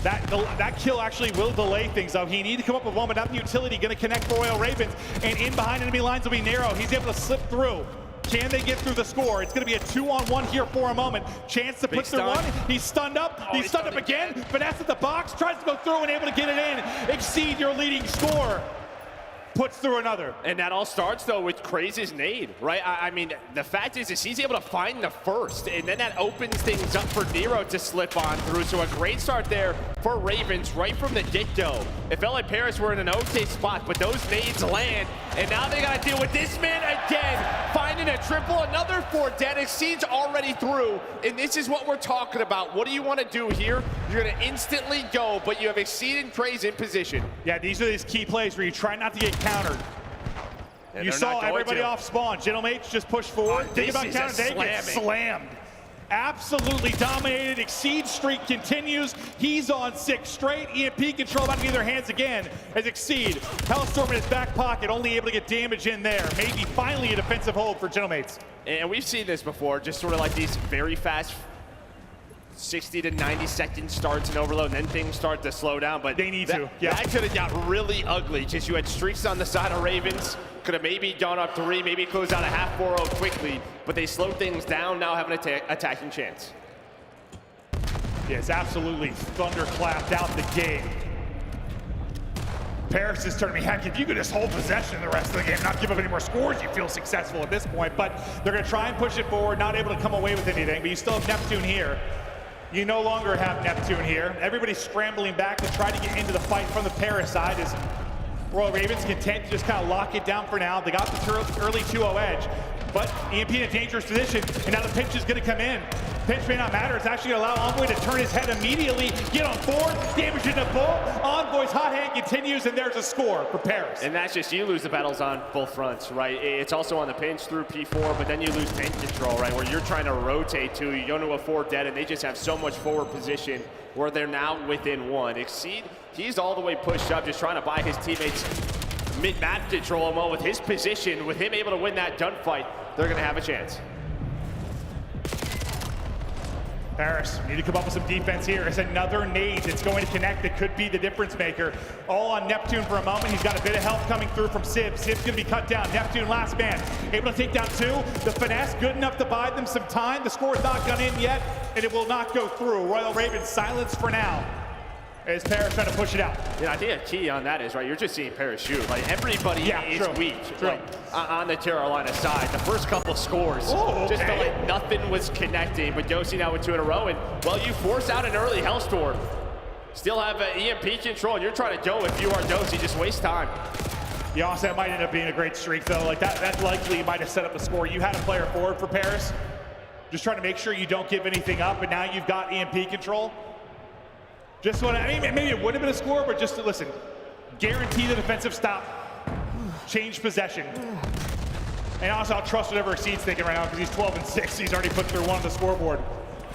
That kill actually will delay things, though. He needed to come up with one, but not the utility. Going to connect for Royal Ravens, and in behind enemy lines will be Nero. He's able to slip through. Can they get through the score? It's going to be a 2-on-1 here for a moment. Chance to put through one. He's stunned up. He's stunned up again. Finesse at the box. Tries to go through and able to get it in. Exceed your leading score. Puts through another. And that all starts, though, with Craze's nade, right? I mean, the fact is he's able to find the first, and then that opens things up for Nero to slip on through. So a great start there for Ravens right from the get-go. It felt like Paris were in an okay spot, but those nades land, and now they got to deal with this man again, finding a triple, another 4 dead. Exceed's already through, and this is what we're talking about. What do you want to do here? You're going to instantly go, but you have Exceed and Craze in position. Yeah, these are these key plays where you try not to get countered. And you saw everybody off spawn. Gentlemates just push forward. Think about counters. They get slammed. Absolutely dominated. Exceed streak continues. He's on 6 straight. EMP control about to be in their hands again as Exceed. Hellstorm in his back pocket, only able to get damage in there. Maybe finally a defensive hold for Gentlemates. And we've seen this before, just sort of like these very fast 60 to 90 second starts in Overload, and then things start to slow down. But they need to. Yeah. That could have got really ugly. Just you had streaks on the side of Ravens. Could have maybe gone up 3, maybe closed out a half 4-0 quickly. But they slowed things down, now have an attacking chance. Yes, absolutely thunderclapped out the game. Paris is turning me, heck, if you could just hold possession the rest of the game, not give up any more scores, you feel successful at this point. But they're going to try and push it forward, not able to come away with anything. But you still have Neptune here. You no longer have Neptune here. Everybody's scrambling back to try to get into the fight from the Paris side as Royal Ravens content to just kind of lock it down for now. They got the early 2-0 edge, but EMP in a dangerous position, and now the pinch is going to come in. Pinch may not matter. It's actually going to allow Envoy to turn his head immediately, get on board, damage in the bull. Envoy's hot hand continues, and there's a score for Paris. And that's just, you lose the battles on both fronts, right? It's also on the pinch through P4, but then you lose tank control, right? Where you're trying to rotate to, you go to a 4 dead, and they just have so much forward position where they're now within 1. Exceed, he's all the way pushed up, just trying to buy his teammates mid-map control, and well, with his position, with him able to win that gunfight, they're going to have a chance. Paris need to come up with some defense here. It's another nade that's going to connect that could be the difference maker. All on Neptune for a moment. He's got a bit of help coming through from Sib. Sib's going to be cut down. Neptune last man. Able to take down 2. The finesse good enough to buy them some time. The score is not gone in yet, and it will not go through. Royal Ravens silence for now, as Paris trying to push it out. Yeah, I think a key on that is, right, you're just seeing Paris shoot. Like, everybody is true. weak. True. Like, on the Carolina side. The first couple scores just felt like nothing was connecting, but Dosey now with 2 in a row, and, well, you force out an early Hellstorm. Still have EMP control, and you're trying to go if you are Dosey, just waste time. Yeah, also, that might end up being a great streak, though. Like, that likely might have set up a score. You had a player forward for Paris, just trying to make sure you don't give anything up, and now you've got EMP control. Just what I mean, maybe it would have been a score, but just to listen, guarantee the defensive stop, change possession. And also, I'll trust whatever Exceed's thinking right now because he's 12-6. He's already put through 1 on the scoreboard.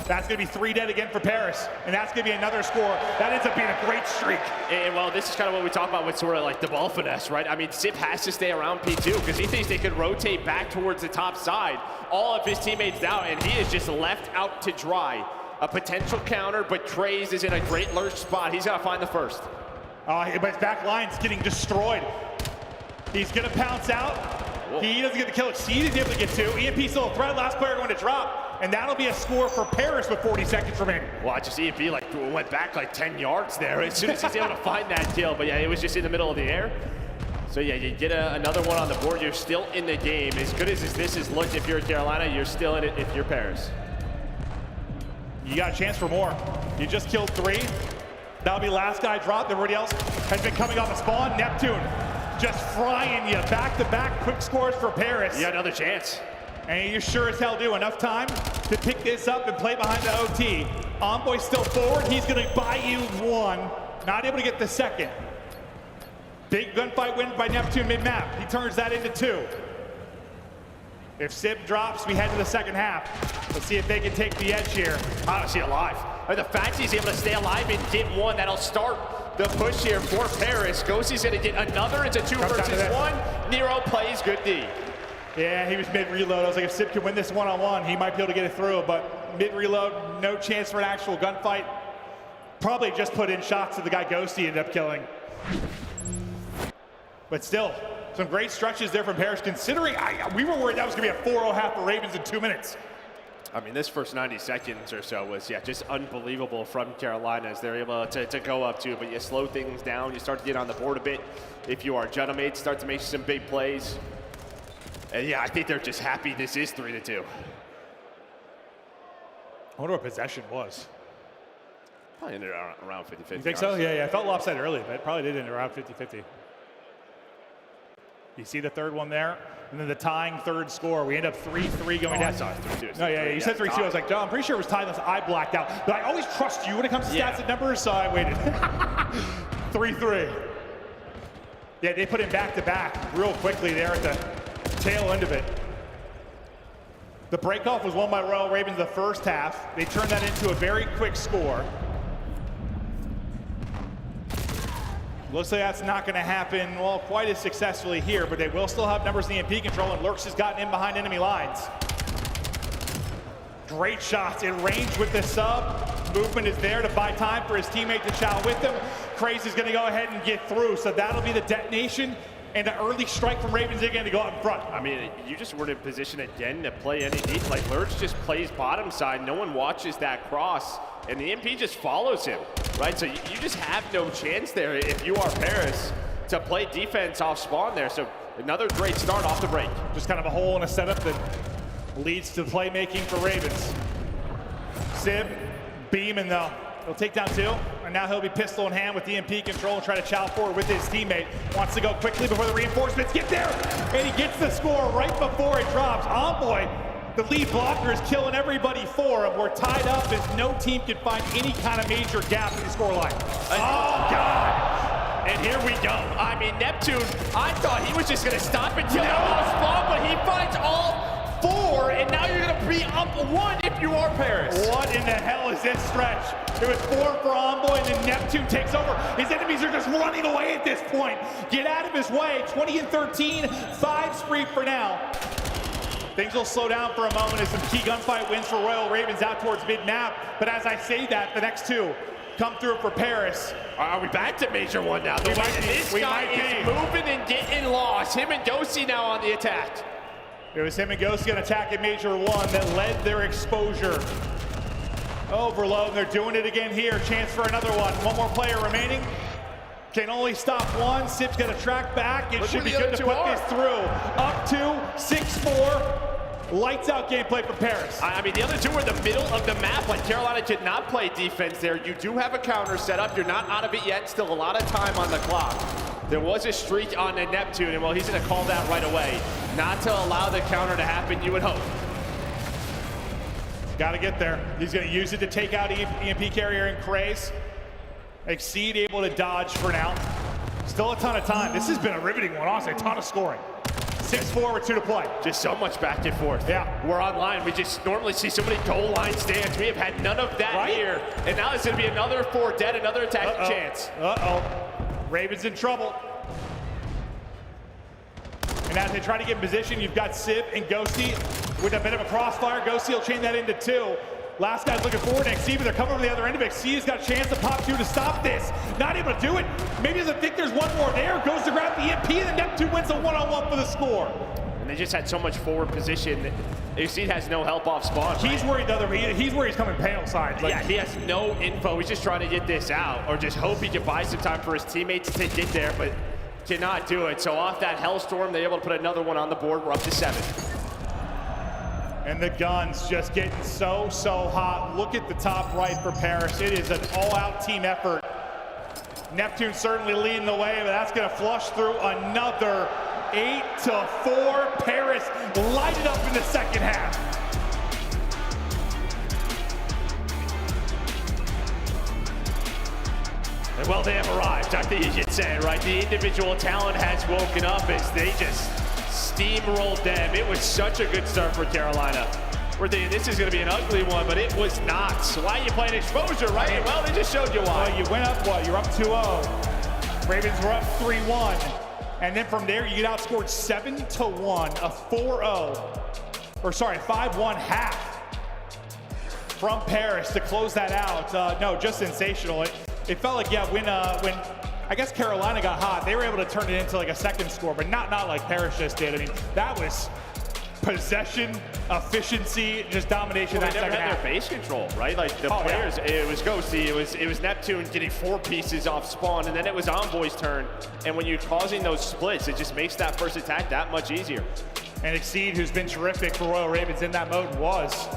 That's going to be 3 dead again for Paris, and that's going to be another score. That ends up being a great streak. And, well, this is kind of what we talk about with sort of like the ball finesse, right? I mean, Sip has to stay around P2 because he thinks they could rotate back towards the top side. All of his teammates down, and he is just left out to dry. A potential counter, but Trays is in a great lurch spot. He's got to find the first. But his back line's getting destroyed. He's going to pounce out. Whoa. He doesn't get the kill. Exceed is able to get 2. EMP still a threat. Last player going to drop. And that'll be a score for Paris with 40 seconds remaining. Well, I just EMP like went back like 10 yards there as soon as he's able to find that kill. But yeah, it was just in the middle of the air. So yeah, you get another one on the board. You're still in the game. As good as this has looked, if you're Carolina, you're still in it if you're Paris. You got a chance for more. You just killed 3. That'll be last guy dropped. Everybody else has been coming off a spawn. Neptune just frying you. Back-to-back quick scores for Paris. You got another chance. And you sure as hell do. Enough time to pick this up and play behind the OT. Envoy still forward. He's going to buy you 1. Not able to get the second. Big gunfight win by Neptune mid-map. He turns that into 2. If Sib drops, we head to the second half. Let's see if they can take the edge here. Honestly, alive. The fact he's able to stay alive and get 1, that'll start the push here for Paris. Ghostie's going to get another. It's a 2 versus 1. Nero plays good D. Yeah, he was mid-reload. I was like, if Sib can win this one-on-one, he might be able to get it through. But mid-reload, no chance for an actual gunfight. Probably just put in shots that the guy Ghosty ended up killing. But still, some great stretches there from Paris, considering we were worried that was going to be a 4-0 half for Ravens in 2 minutes. I mean, this first 90 seconds or so was, yeah, just unbelievable from Carolina as they're able to go up to. But you slow things down, you start to get on the board a bit. If you are Gentlemates, start to make some big plays. And yeah, I think they're just happy this is 3-2. I wonder what possession was. Probably ended around 50-50. You think so? Yeah, I felt lopsided early, but it probably did end around 50-50. You see the third one there? And then the tying third score. We end up 3-3 going down. I saw it 3-2. No, yeah, you said 3-2. I was like, I'm pretty sure it was tied unless I blacked out. But I always trust you when it comes to stats and numbers, so I waited. 3-3. Yeah, they put him back-to-back real quickly there at the tail end of it. The breakoff was won by Royal Ravens the first half. They turned that into a very quick score. Looks like that's not going to happen, well, quite as successfully here, but they will still have numbers in the EMP control, and Lurks has gotten in behind enemy lines. Great shots in range with the sub. Movement is there to buy time for his teammate to chow with him. Craze is going to go ahead and get through, so that'll be the detonation and an early strike from Ravens again to go out in front. I mean, you just weren't in position again to play any deep. Like, Lurch just plays bottom side. No one watches that cross, and the MP just follows him, right? So you just have no chance there if you are Paris to play defense off spawn there. So another great start off the break. Just kind of a hole in a setup that leads to playmaking for Ravens. Sib beaming though. He'll take down 2, and now he'll be pistol in hand with EMP control and try to chow forward with his teammate. Wants to go quickly before the reinforcements get there, and he gets the score right before it drops. Envoy, the lead blocker, is killing everybody for him. We're tied up as no team can find any kind of major gap in the scoreline. Oh, God. And here we go. I mean, Neptune, I thought he was just going to stop and kill them all spawn, but he finds all 4, and now you're going to be up 1 if you are Paris. What in the hell is this stretch? It was 4 for Envoy, and then Neptune takes over. His enemies are just running away at this point. Get out of his way. 20 and 13, 5 spree for now. Things will slow down for a moment as some key gunfight wins for Royal Ravens out towards mid-map. But as I say that, the next 2 come through for Paris. Are we back to Major 1 now? This guy is moving and getting lost. Him and Ghosty now on the attack. It was him and Ghosty on attack at Major 1 that led their exposure. Overload, they're doing it again here. Chance for another one. One more player remaining. Can only stop 1. Sip's gonna track back. It should be good to put this through. Up 2, 6-4. Lights out gameplay for Paris. I mean, the other 2 were in the middle of the map. Like, Carolina did not play defense there. You do have a counter set up. You're not out of it yet. Still a lot of time on the clock. There was a streak on the Neptune, and well, he's gonna call that right away. Not to allow the counter to happen, you would hope. Got to get there. He's going to use it to take out EMP carrier and Craze. Exceed able to dodge for now. Still a ton of time. This has been a riveting one, honestly. A ton of scoring. 6-4 with 2 to play. Just so much back and forth. Yeah. We're online. We just normally see so many goal line stands. We have had none of that here. And now it's going to be another 4 dead, another attacking chance. Ravens in trouble. And as they try to get in position, you've got Sib and Ghosty with a bit of a crossfire. Ghosty will chain that into 2. Last guy's looking forward to Exceed, but they're coming over the other end of it. Exceed has got a chance to pop 2 to stop this. Not able to do it. Maybe doesn't think there's one more there. Goes to grab the EMP, and then Neptune wins a one-on-one for the score. And they just had so much forward position. Exceed has no help off spawn. He's worried he's worried he's coming pale side. Yeah, he has no info. He's just trying to get this out, or just hope he can buy some time for his teammates to get there, but cannot do it. So off that Hellstorm, they're able to put another one on the board. We're up to 7. And the guns just getting so hot. Look at the top right for Paris. It is an all-out team effort. Neptune certainly leading the way, but that's going to flush through another 8-4. Paris lighted up in the second half. And well, they have arrived. I think you should say, right? The individual talent has woken up as they just steamrolled them. It was such a good start for Carolina. We're thinking this is going to be an ugly one, but it was not. So why are you playing exposure, right? Well, they just showed you why. Well, you went up, what? You're up 2-0. Ravens were up 3-1. And then from there, you get outscored 7-1, a 5-1 half from Paris to close that out. No, just sensational. It felt like, yeah, when I guess Carolina got hot, they were able to turn it into like a second score, but not like Paris just did. I mean, that was possession, efficiency, just domination. Well, that they never second had half. their base control, right? Like the players, yeah. It was Ghosty, it was Neptune getting 4 pieces off spawn, and then it was Envoy's turn. And when you're causing those splits, it just makes that first attack that much easier. And Exceed, who's been terrific for Royal Ravens in that mode, was.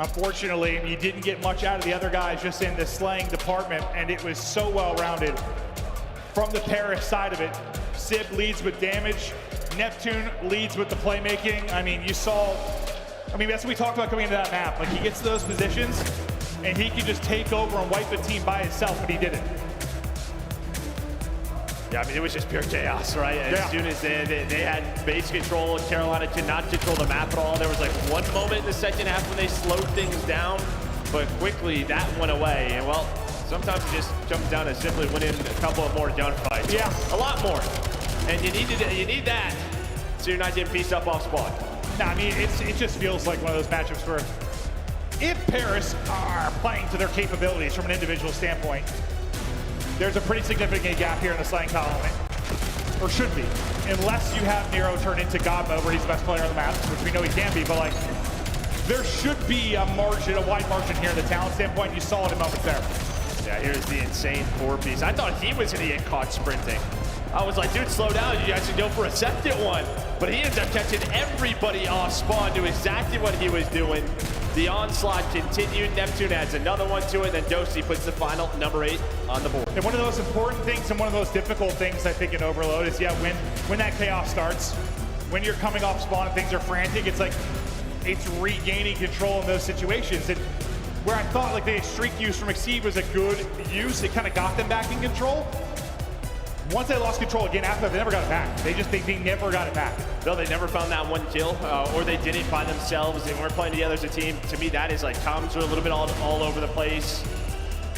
Unfortunately, you didn't get much out of the other guys just in the slaying department, and it was so well-rounded. From the Paris side of it, Sib leads with damage. Neptune leads with the playmaking. I mean, that's what we talked about coming into that map. Like, he gets to those positions, and he can just take over and wipe the team by himself, but he didn't. Yeah, I mean, it was just pure chaos, right? As soon as they had base control, Carolina could not control the map at all. There was like one moment in the second half when they slowed things down, but quickly that went away. And well, sometimes it just comes down to simply winning a couple of more gunfights. Yeah. A lot more. And you need that so you're not getting pieced up off spawn. No, I mean, it just feels like one of those matchups where if Paris are playing to their capabilities from an individual standpoint, there's a pretty significant gap here in the slaying column, or should be, unless you have Nero turn into God mode where he's the best player on the map, which we know he can be, but like, there should be a wide margin here in the talent standpoint. You saw it in moments there. Yeah, here's the insane 4-piece. I thought he was gonna get caught sprinting. I was like, dude, slow down. You guys should go for a second one. But he ends up catching everybody off spawn, do exactly what he was doing. The onslaught continued. Neptune adds another one to it, then Dosi puts the final number 8 on the board. And one of the most important things and one of the most difficult things I think in Overload is, yeah, when that chaos starts, when you're coming off spawn and things are frantic, it's like it's regaining control in those situations. And where I thought like the streak use from Exceed was a good use, it kind of got them back in control. Once they lost control again after that, they never got it back. They never got it back. No, they never found that one kill, or they did it by themselves. They weren't playing together as a team. To me, that is like comms are a little bit all over the place.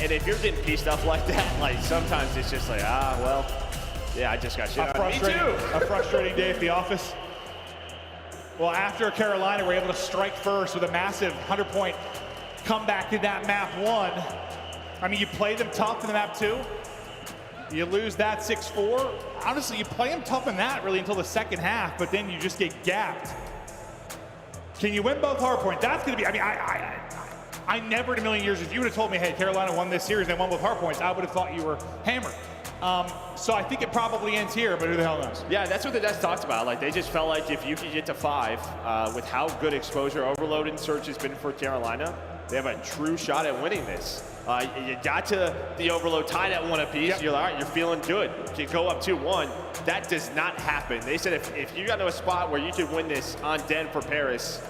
And if you're getting pieced up like that, like sometimes it's just like, well, yeah, I just got shit on. Me too. A frustrating day at the office. Well, after Carolina were able to strike first with a massive 100-point comeback in that map 1, I mean, you play them tough in the map 2. You lose that 6-4. Honestly, you play them tough in that really until the second half, but then you just get gapped. Can you win both hardpoint? That's going to be, I mean, I never in a million years, if you would have told me, hey, Carolina won this series and they won both hardpoints, I would have thought you were hammered. So I think it probably ends here, but who the hell knows? Yeah, that's what the devs talked about. Like, they just felt like if you could get to 5, with how good exposure Overload and Search has been for Carolina, they have a true shot at winning this. You got to the Overload tied at 1 apiece. Yep. You're like, all right, you're feeling good. You go up 2-1. That does not happen. They said if you got to a spot where you could win this on Den for Paris,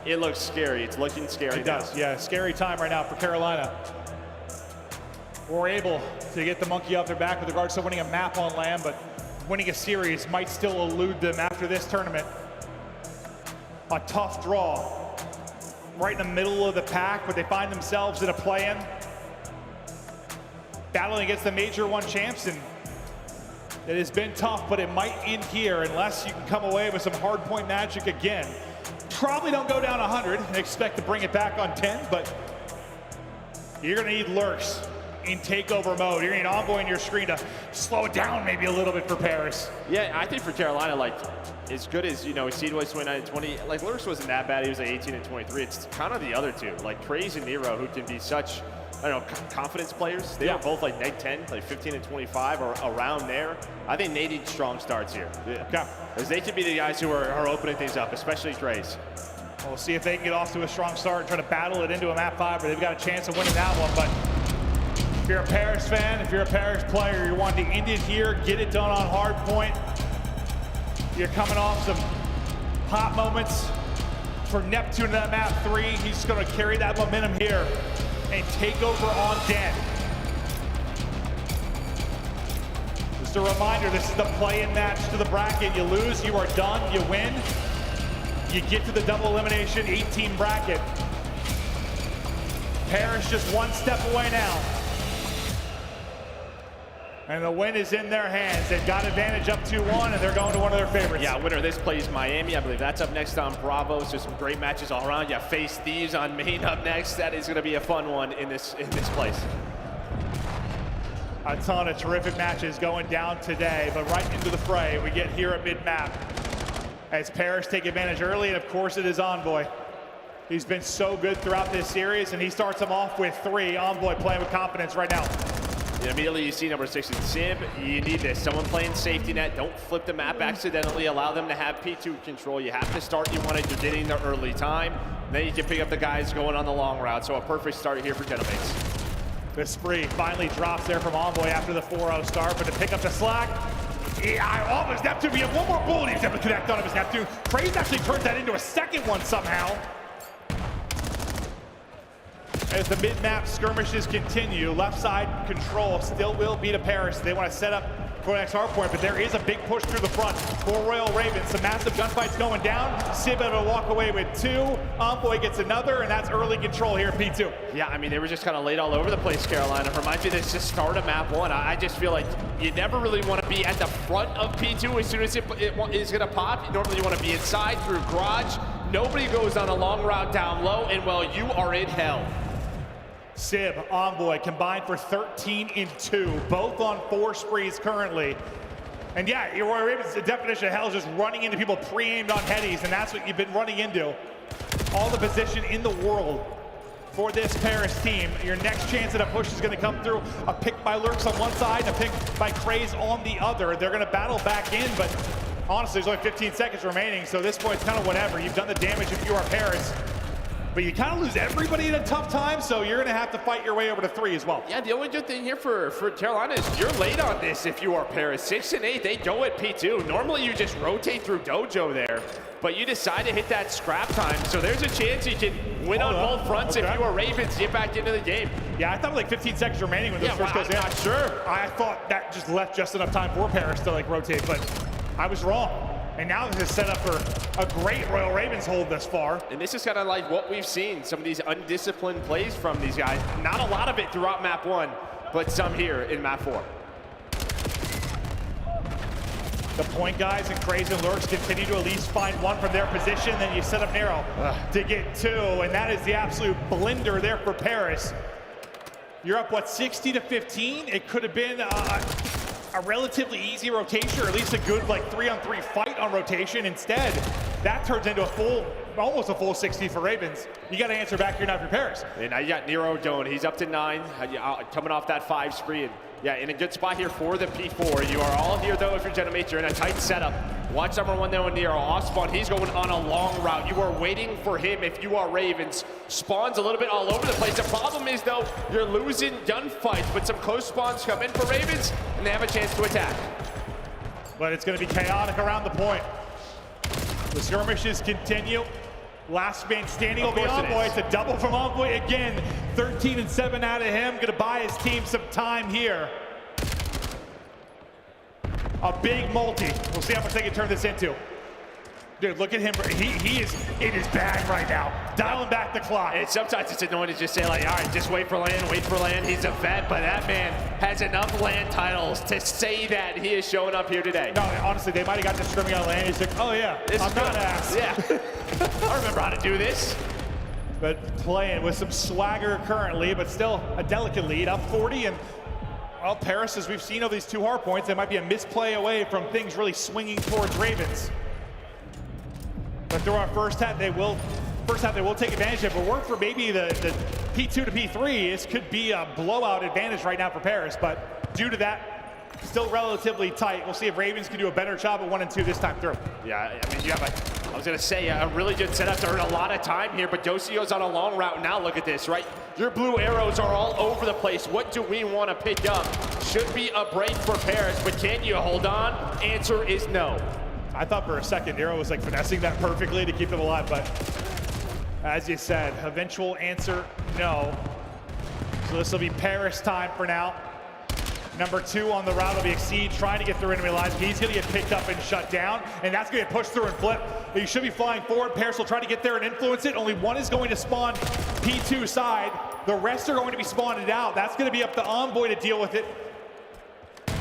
it looks scary. It's looking scary. It does, yeah. Scary time right now for Carolina. We're able to get the monkey off their back with regards to winning a map on land, but winning a series might still elude them after this tournament. A tough draw. Right in the middle of the pack, but they find themselves in a play-in. Battling against the Major 1 champs, and it has been tough, but it might end here unless you can come away with some hardpoint magic again. Probably don't go down 100 and expect to bring it back on 10, but you're gonna need lurks in takeover mode. You're gonna need Envoy on your screen to slow it down maybe a little bit for Paris. Yeah, I think for Carolina, like, as good as, you know, Exceed was 29 and 20, like, Lurks wasn't that bad. He was like 18 and 23. It's kind of the other two, like Craze and Nero, who can be such, I don't know, confidence players. They were both like neg 10, like 15 and 25 or around there. I think they need strong starts here. Okay. Because they could be the guys who are opening things up, especially Craze. We'll see if they can get off to a strong start and try to battle it into a map 5, but they've got a chance of winning that one. But if you're a Paris fan, if you're a Paris player, you're wanting to end it here, get it done on hard point. You're coming off some hot moments for Neptune in that map 3. He's going to carry that momentum here and take over on Den. Just a reminder, this is the play-in match to the bracket. You lose, you are done. You win, you get to the double elimination 18 bracket. Paris just one step away now. And the win is in their hands. They've got advantage up 2-1, and they're going to one of their favorites. Yeah, winner of this plays Miami. I believe that's up next on Bravo. So some great matches all around. You face Thieves on main up next. That is going to be a fun one in this place. A ton of terrific matches going down today, but right into the fray we get here at mid-map. As Paris take advantage early, and of course it is Envoy. He's been so good throughout this series, and he starts them off with 3. Envoy playing with confidence right now. And immediately you see number 6 in Sim. You need this. Someone playing safety net. Don't flip the map accidentally. Allow them to have P2 control. You have to start. You want it. You're getting the early time. Then you can pick up the guys going on the long route. So a perfect start here for Genomates. The spree finally drops there from Envoy after the 4-0 start, but to pick up the slack, almost Neptune. We have one more bullet he's able to connect on his Neptune. Craze actually turns that into a second one somehow. As the mid-map skirmishes continue, left side control still will be to Paris. They want to set up for the next hard point, but there is a big push through the front for Royal Ravens. Some massive gunfights going down. Sib able to walk away with 2. Envoy gets another, and that's early control here at P2. Yeah, I mean, they were just kind of laid all over the place, Carolina. Reminds me of this just start of map 1. I just feel like you never really want to be at the front of P2 as soon as it is going to pop. Normally you want to be inside through garage. Nobody goes on a long route down low, and well, you are in hell. Sib, Envoy combined for 13 and 2, both on 4 sprees currently. And yeah, Royal Ravens, the definition of hell is just running into people pre-aimed on headies, and that's what you've been running into. All the position in the world for this Paris team. Your next chance at a push is going to come through a pick by Lurks on one side and a pick by Craze on the other. They're going to battle back in, but honestly, there's only 15 seconds remaining, so this point it's kind of whatever. You've done the damage if you are Paris. but you kind of lose everybody at a tough time, so you're going to have to fight your way over to 3 as well. Yeah, the only good thing here for Carolina is you're late on this if you are Paris. 6 and 8, they go at P2. Normally you just rotate through Dojo there, but you decide to hit that scrap time, so there's a chance you can win on both fronts if you are Ravens get back into the game. Yeah, I thought like 15 seconds remaining when this first goes in. Not sure. I thought that just left just enough time for Paris to like rotate, but I was wrong. And now this is set up for a great Royal Ravens hold thus far. And this is kind of like what we've seen, some of these undisciplined plays from these guys. Not a lot of it throughout map 1, but some here in map 4. The point guys and Crazy and Lurks continue to at least find one from their position, then you set up Nero to get 2, and that is the absolute blender there for Paris. You're up, what, 60 to 15? It could have been a relatively easy rotation, or at least a good like 3-on-3 fight on rotation. Instead, that turns into almost a full 60 for Ravens. You got to answer back here now for Paris. And now you got Nero Doan. He's up to 9, coming off that 5 screen. Yeah, in a good spot here for the P4. You are all here, though, if you're Genomates. You're in a tight setup. Watch number 1 there with Nero. Off spawn, he's going on a long route. You are waiting for him if you are Ravens. Spawns a little bit all over the place. The problem is, though, you're losing gunfights, but some close spawns come in for Ravens, and they have a chance to attack. But it's going to be chaotic around the point. The skirmishes continue. Last man standing will be Envoy. It's a double from Envoy again. 13 and 7 out of him. Going to buy his team some time here. A big multi. We'll see how much they can turn this into. Dude, look at him. He is in his bag right now. Dialing back the clock. And sometimes it's annoying to just say, like, all right, just wait for land, wait for land. He's a vet, but that man has enough land titles to say that he is showing up here today. No, honestly, they might have got this scrimming on land. He's like, oh yeah, I'm not ass. Yeah, I remember how to do this. But playing with some swagger currently, but still a delicate lead, up 40. And well, Paris, as we've seen over these 2 hard points, they might be a misplay away from things really swinging towards Ravens. But through our first half, they will take advantage of it. But work for maybe the P2 to P3. This could be a blowout advantage right now for Paris. But due to that, still relatively tight. We'll see if Ravens can do a better job at 1 and 2 this time through. Yeah, I mean, you have I was going to say, a really good setup to earn a lot of time here, but Docio's on a long route. Now look at this, right? Your blue arrows are all over the place. What do we want to pick up? Should be a break for Paris, but can you hold on? Answer is no. I thought for a second Nero was like finessing that perfectly to keep them alive, but as you said, eventual answer, no. So this will be Paris time for now. Number 2 on the route will be Exceed, trying to get through enemy lines. He's going to get picked up and shut down, and that's going to get pushed through and flip. He should be flying forward. Paris will try to get there and influence it. Only 1 is going to spawn P2 side. The rest are going to be spawned out. That's going to be up to Envoy to deal with it.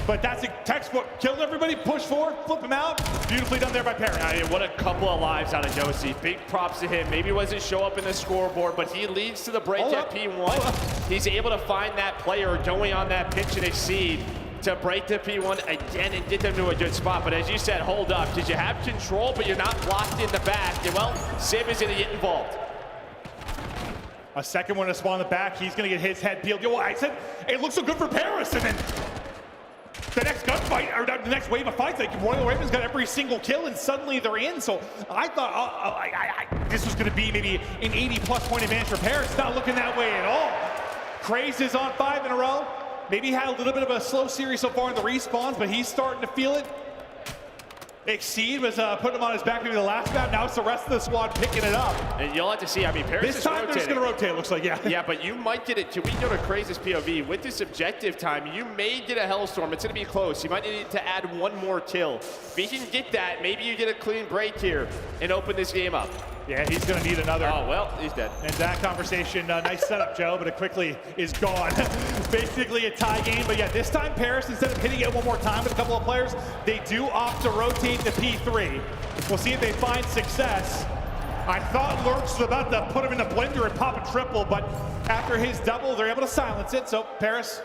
But that's a textbook. Kill everybody, push forward, flip him out. Beautifully done there by Paris. I mean, what a couple of lives out of Dosi. Big props to him. Maybe he wasn't show up in the scoreboard, but he leads to the break at P1. He's able to find that player going on that pitch and Exceed to break the P1 again and get them to a good spot. But as you said, hold up, because you have control, but you're not blocked in the back. And well, Sim is going to get involved. A second one to spawn in the back. He's going to get his head peeled. Yo, I said, it looks so good for Paris, and then the next gunfight, or the next wave of fights, like Royal Ravens got every single kill, and suddenly they're in. So I thought this was going to be maybe an 80-plus point advantage for Paris. It's not looking that way at all. Craze is on 5 in a row. Maybe had a little bit of a slow series so far in the respawns, but he's starting to feel it. Exceed was putting him on his back maybe the last map. Now it's the rest of the squad picking it up. And you'll have to see. I mean, Paris this time they're just going to rotate, it looks like, yeah. Yeah, but you might get it. Can we go to Craze's POV? With this objective time, you may get a Hellstorm. It's going to be close. You might need to add 1 more kill. If you can get that, maybe you get a clean break here and open this game up. Yeah, he's going to need another. Oh, well, he's dead. And that conversation, nice setup, Joe, but it quickly is gone. Basically a tie game, but yeah, this time Paris, instead of hitting it 1 more time with a couple of players, they do opt to rotate the P3. We'll see if they find success. I thought Lurks was about to put him in the blender and pop a triple, but after his double, they're able to silence it. So Paris,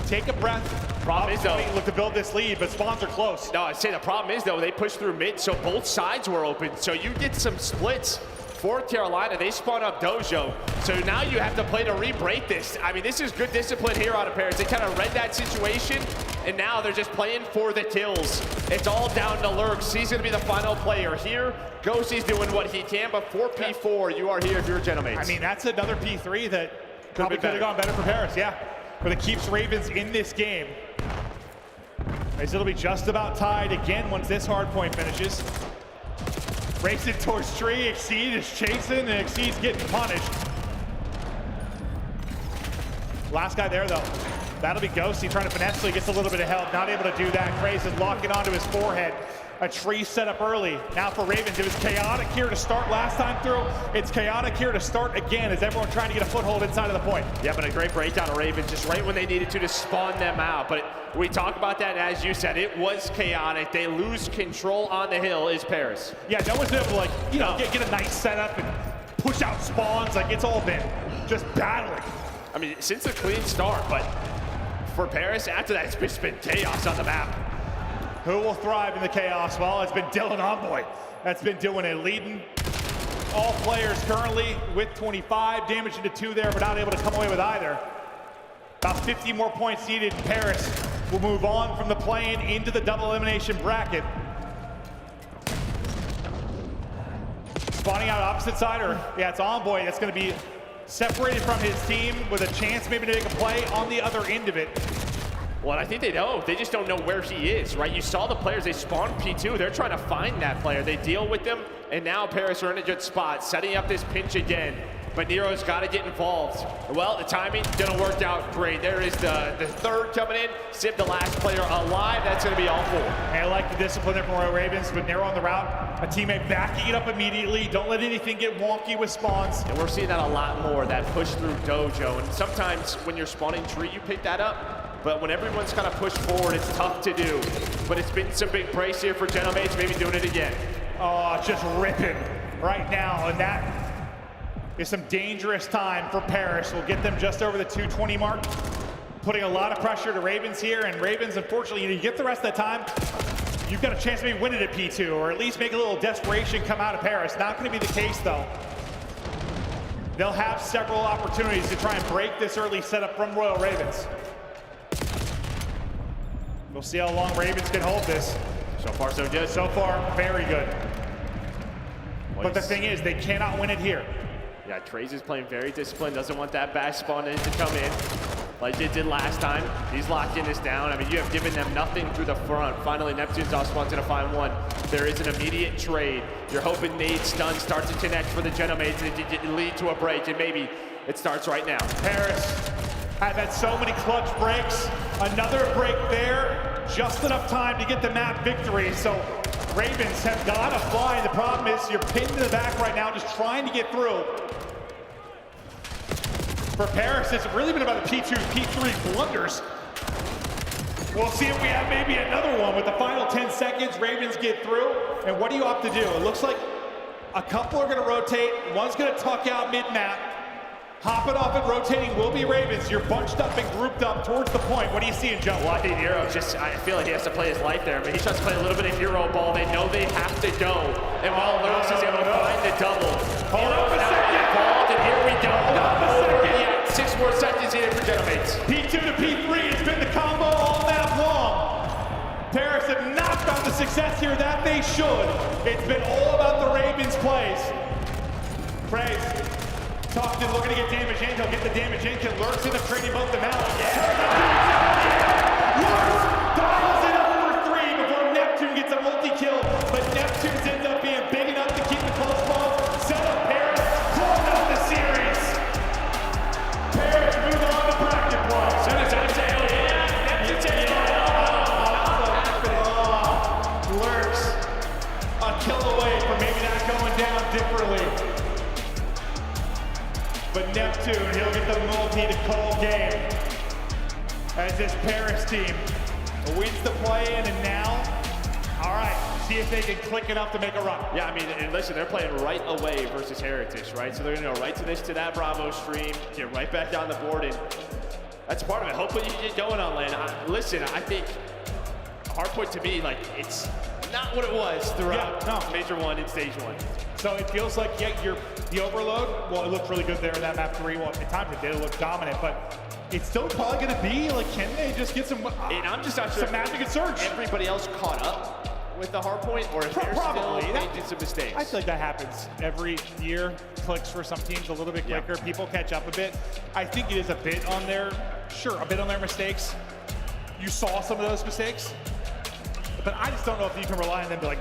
take a breath. Problem is, though, look to build this lead, but spawns are close. No, I'd say the problem is, though, they pushed through mid, so both sides were open. So you get some splits for Carolina. They spawn up Dojo. So now you have to play to re-break this. I mean, this is good discipline here out of Paris. They kind of read that situation and now they're just playing for the kills. It's all down to Lurks. He's gonna be the final player here. Ghosty's doing what he can, but for P4, you are here if you're Genomates. I mean, that's another P3 that probably could have gone better for Paris, yeah. But it keeps Ravens in this game. As it'll be just about tied again once this hard point finishes. Racing towards tree, Exceed is chasing, and Exceed's getting punished. Last guy there, though. That'll be Ghosty trying to finesse, so he gets a little bit of help. Not able to do that. Craze is locking onto his forehead. A tree set up early. Now for Ravens, it was chaotic here to start last time through. It's chaotic here to start again as everyone trying to get a foothold inside of the point. Yeah, but a great breakdown of Ravens just right when they needed to spawn them out. But we talk about that, as you said, it was chaotic. They lose control on the hill is Paris. Yeah, no one's been able to, like, you know, get a nice setup and push out spawns. Like, it's all been just battling. I mean, since a clean start, but for Paris, after that, it's just been chaos on the map. Who will thrive in the chaos? Well, it's been Dylan Envoy that's been doing it, leading all players currently with 25, damage into 2 there, but not able to come away with either. About 50 more points needed. Paris will move on from the play-in into the double elimination bracket. Spawning out opposite side, or yeah, it's Envoy that's going to be separated from his team with a chance maybe to make a play on the other end of it. Well, I think they know. They just don't know where he is, right? You saw the players, they spawned P2. They're trying to find that player. They deal with them, and now Paris are in a good spot, setting up this pinch again. But Nero's got to get involved. Well, the timing didn't work out great. There is the third coming in. Sib, the last player alive. That's going to be all 4. I like the discipline there from Royal Ravens, with Nero on the route. A teammate backing it up immediately. Don't let anything get wonky with spawns. And we're seeing that a lot more, that push through dojo. And sometimes when you're spawning tree, you pick that up. But when everyone's kind of pushed forward, it's tough to do. But it's been some big praise here for Genomates, maybe doing it again. Oh, just ripping right now. And that is some dangerous time for Paris. We'll get them just over the 220 mark. Putting a lot of pressure to Ravens here. And Ravens, unfortunately, you get the rest of that time, you've got a chance to maybe win it at P2, or at least make a little desperation come out of Paris. Not going to be the case, though. They'll have several opportunities to try and break this early setup from Royal Ravens. We'll see how long Ravens can hold this. So far, so good. So far, very good. But the thing is, they cannot win it here. Yeah, Craze is playing very disciplined, doesn't want that back spawn in to come in like they did last time. He's locking this down. I mean, you have given them nothing through the front. Finally, Neptune's off spawn's gonna find one. There is an immediate trade. You're hoping Nade's stun starts to connect for the Genomates and it lead to a break, and maybe it starts right now. Paris have had so many clutch breaks. Another break there, just enough time to get the map victory. So Ravens have got to fly. The problem is you're pinned to the back right now, just trying to get through. For Paris, it's really been about the P2, P3 blunders. We'll see if we have maybe another one with the final 10 seconds. Ravens get through, and what do you opt to do? It looks like a couple are gonna rotate. One's gonna tuck out mid-map. Hopping off and rotating will be Ravens. You're bunched up and grouped up towards the point. What are you seeing, Joe? Well, I think Nero I feel like he has to play his life there, but he tries to play a little bit of hero ball. They know they have to go. And while Lurks is able to find the double, Hold up a second. Involved, and here we go. Hold up a second. Yet. 6 more seconds here for Genomates. P2 to P3 has been the combo all map long. Paris have not found the success here that they should. It's been all about the Ravens' plays. Praise. Talked and looking to get damage in. He'll get the damage in. Can Lurks end up trading both them out. Lurks dials it up for 3 before Neptune gets a multi-kill. But Neptune ends up being big enough to keep the close ball. Set up Paris. Close out the series. Paris move on to bracket play. Lurks a kill away from maybe not going down differently. But Neptune, he'll get the multi to call game as this Paris team wins the play-in, and now, all right, see if they can click it up to make a run. Yeah, I mean, and listen, they're playing right away versus Heritage, right? So they're gonna go right to that Bravo stream, get right back down the board, and that's part of it. Hopefully you get going on lane. Listen, I think hardpoint to me, like, it's not what it was throughout Major 1 and Stage 1. So it feels like, the overload, well, it looked really good there in that map 3. Well, at times it did look dominant, but it's still probably going to be, like, can they just get some, and I'm just not sure some magic and surge? Everybody else caught up with the hard point, or if they're Probably. still making some mistakes. I feel like that happens every year. Clicks for some teams a little bit quicker. People catch up a bit. I think it is a bit on their, a bit on their mistakes. You saw some of those mistakes, but I just don't know if you can rely on them to, like,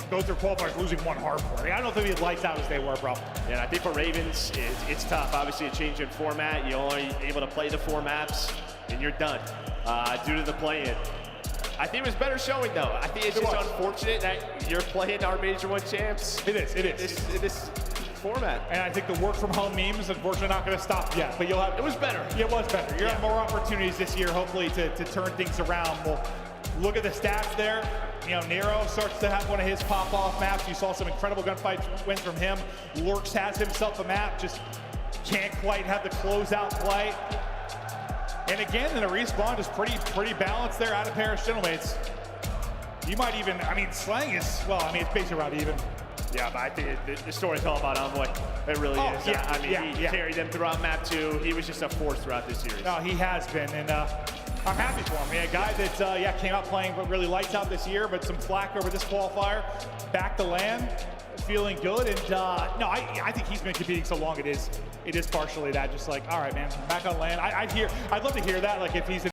go through qualifiers losing one hard point. I don't know if they'll be as lights out as they were, bro. Yeah, and I think for Ravens, it's tough. Obviously, a change in format. You're only able to play the 4 maps, and you're done due to the play-in. I think it was better showing, though. I think it's just unfortunate that you're playing our Major 1 champs. It is. In this format. And I think the work from home memes, unfortunately, not going to stop yet. But you'll have. It was better. It was better. You'll have more opportunities this year, hopefully, to turn things around. We'll look at the stats there. Nero starts to have one of his pop-off maps. You saw some incredible gunfight wins from him. Lurks has himself a map, just can't quite have the closeout play. And again, in the respawn, just pretty balanced there out of Paris Gentlemates. You might even, Slang is, it's basically around even. Yeah, but I think the story's all about Envoy. It really is. He carried them throughout map 2. He was just a force throughout this series. No, he has been, and I'm happy for him. A guy that, came out playing really lights out this year, but some flack over this qualifier. Back to land, feeling good, and I think he's been competing so long. It is partially that, just like, all right, man, back on land. I'd love to hear that, like if he's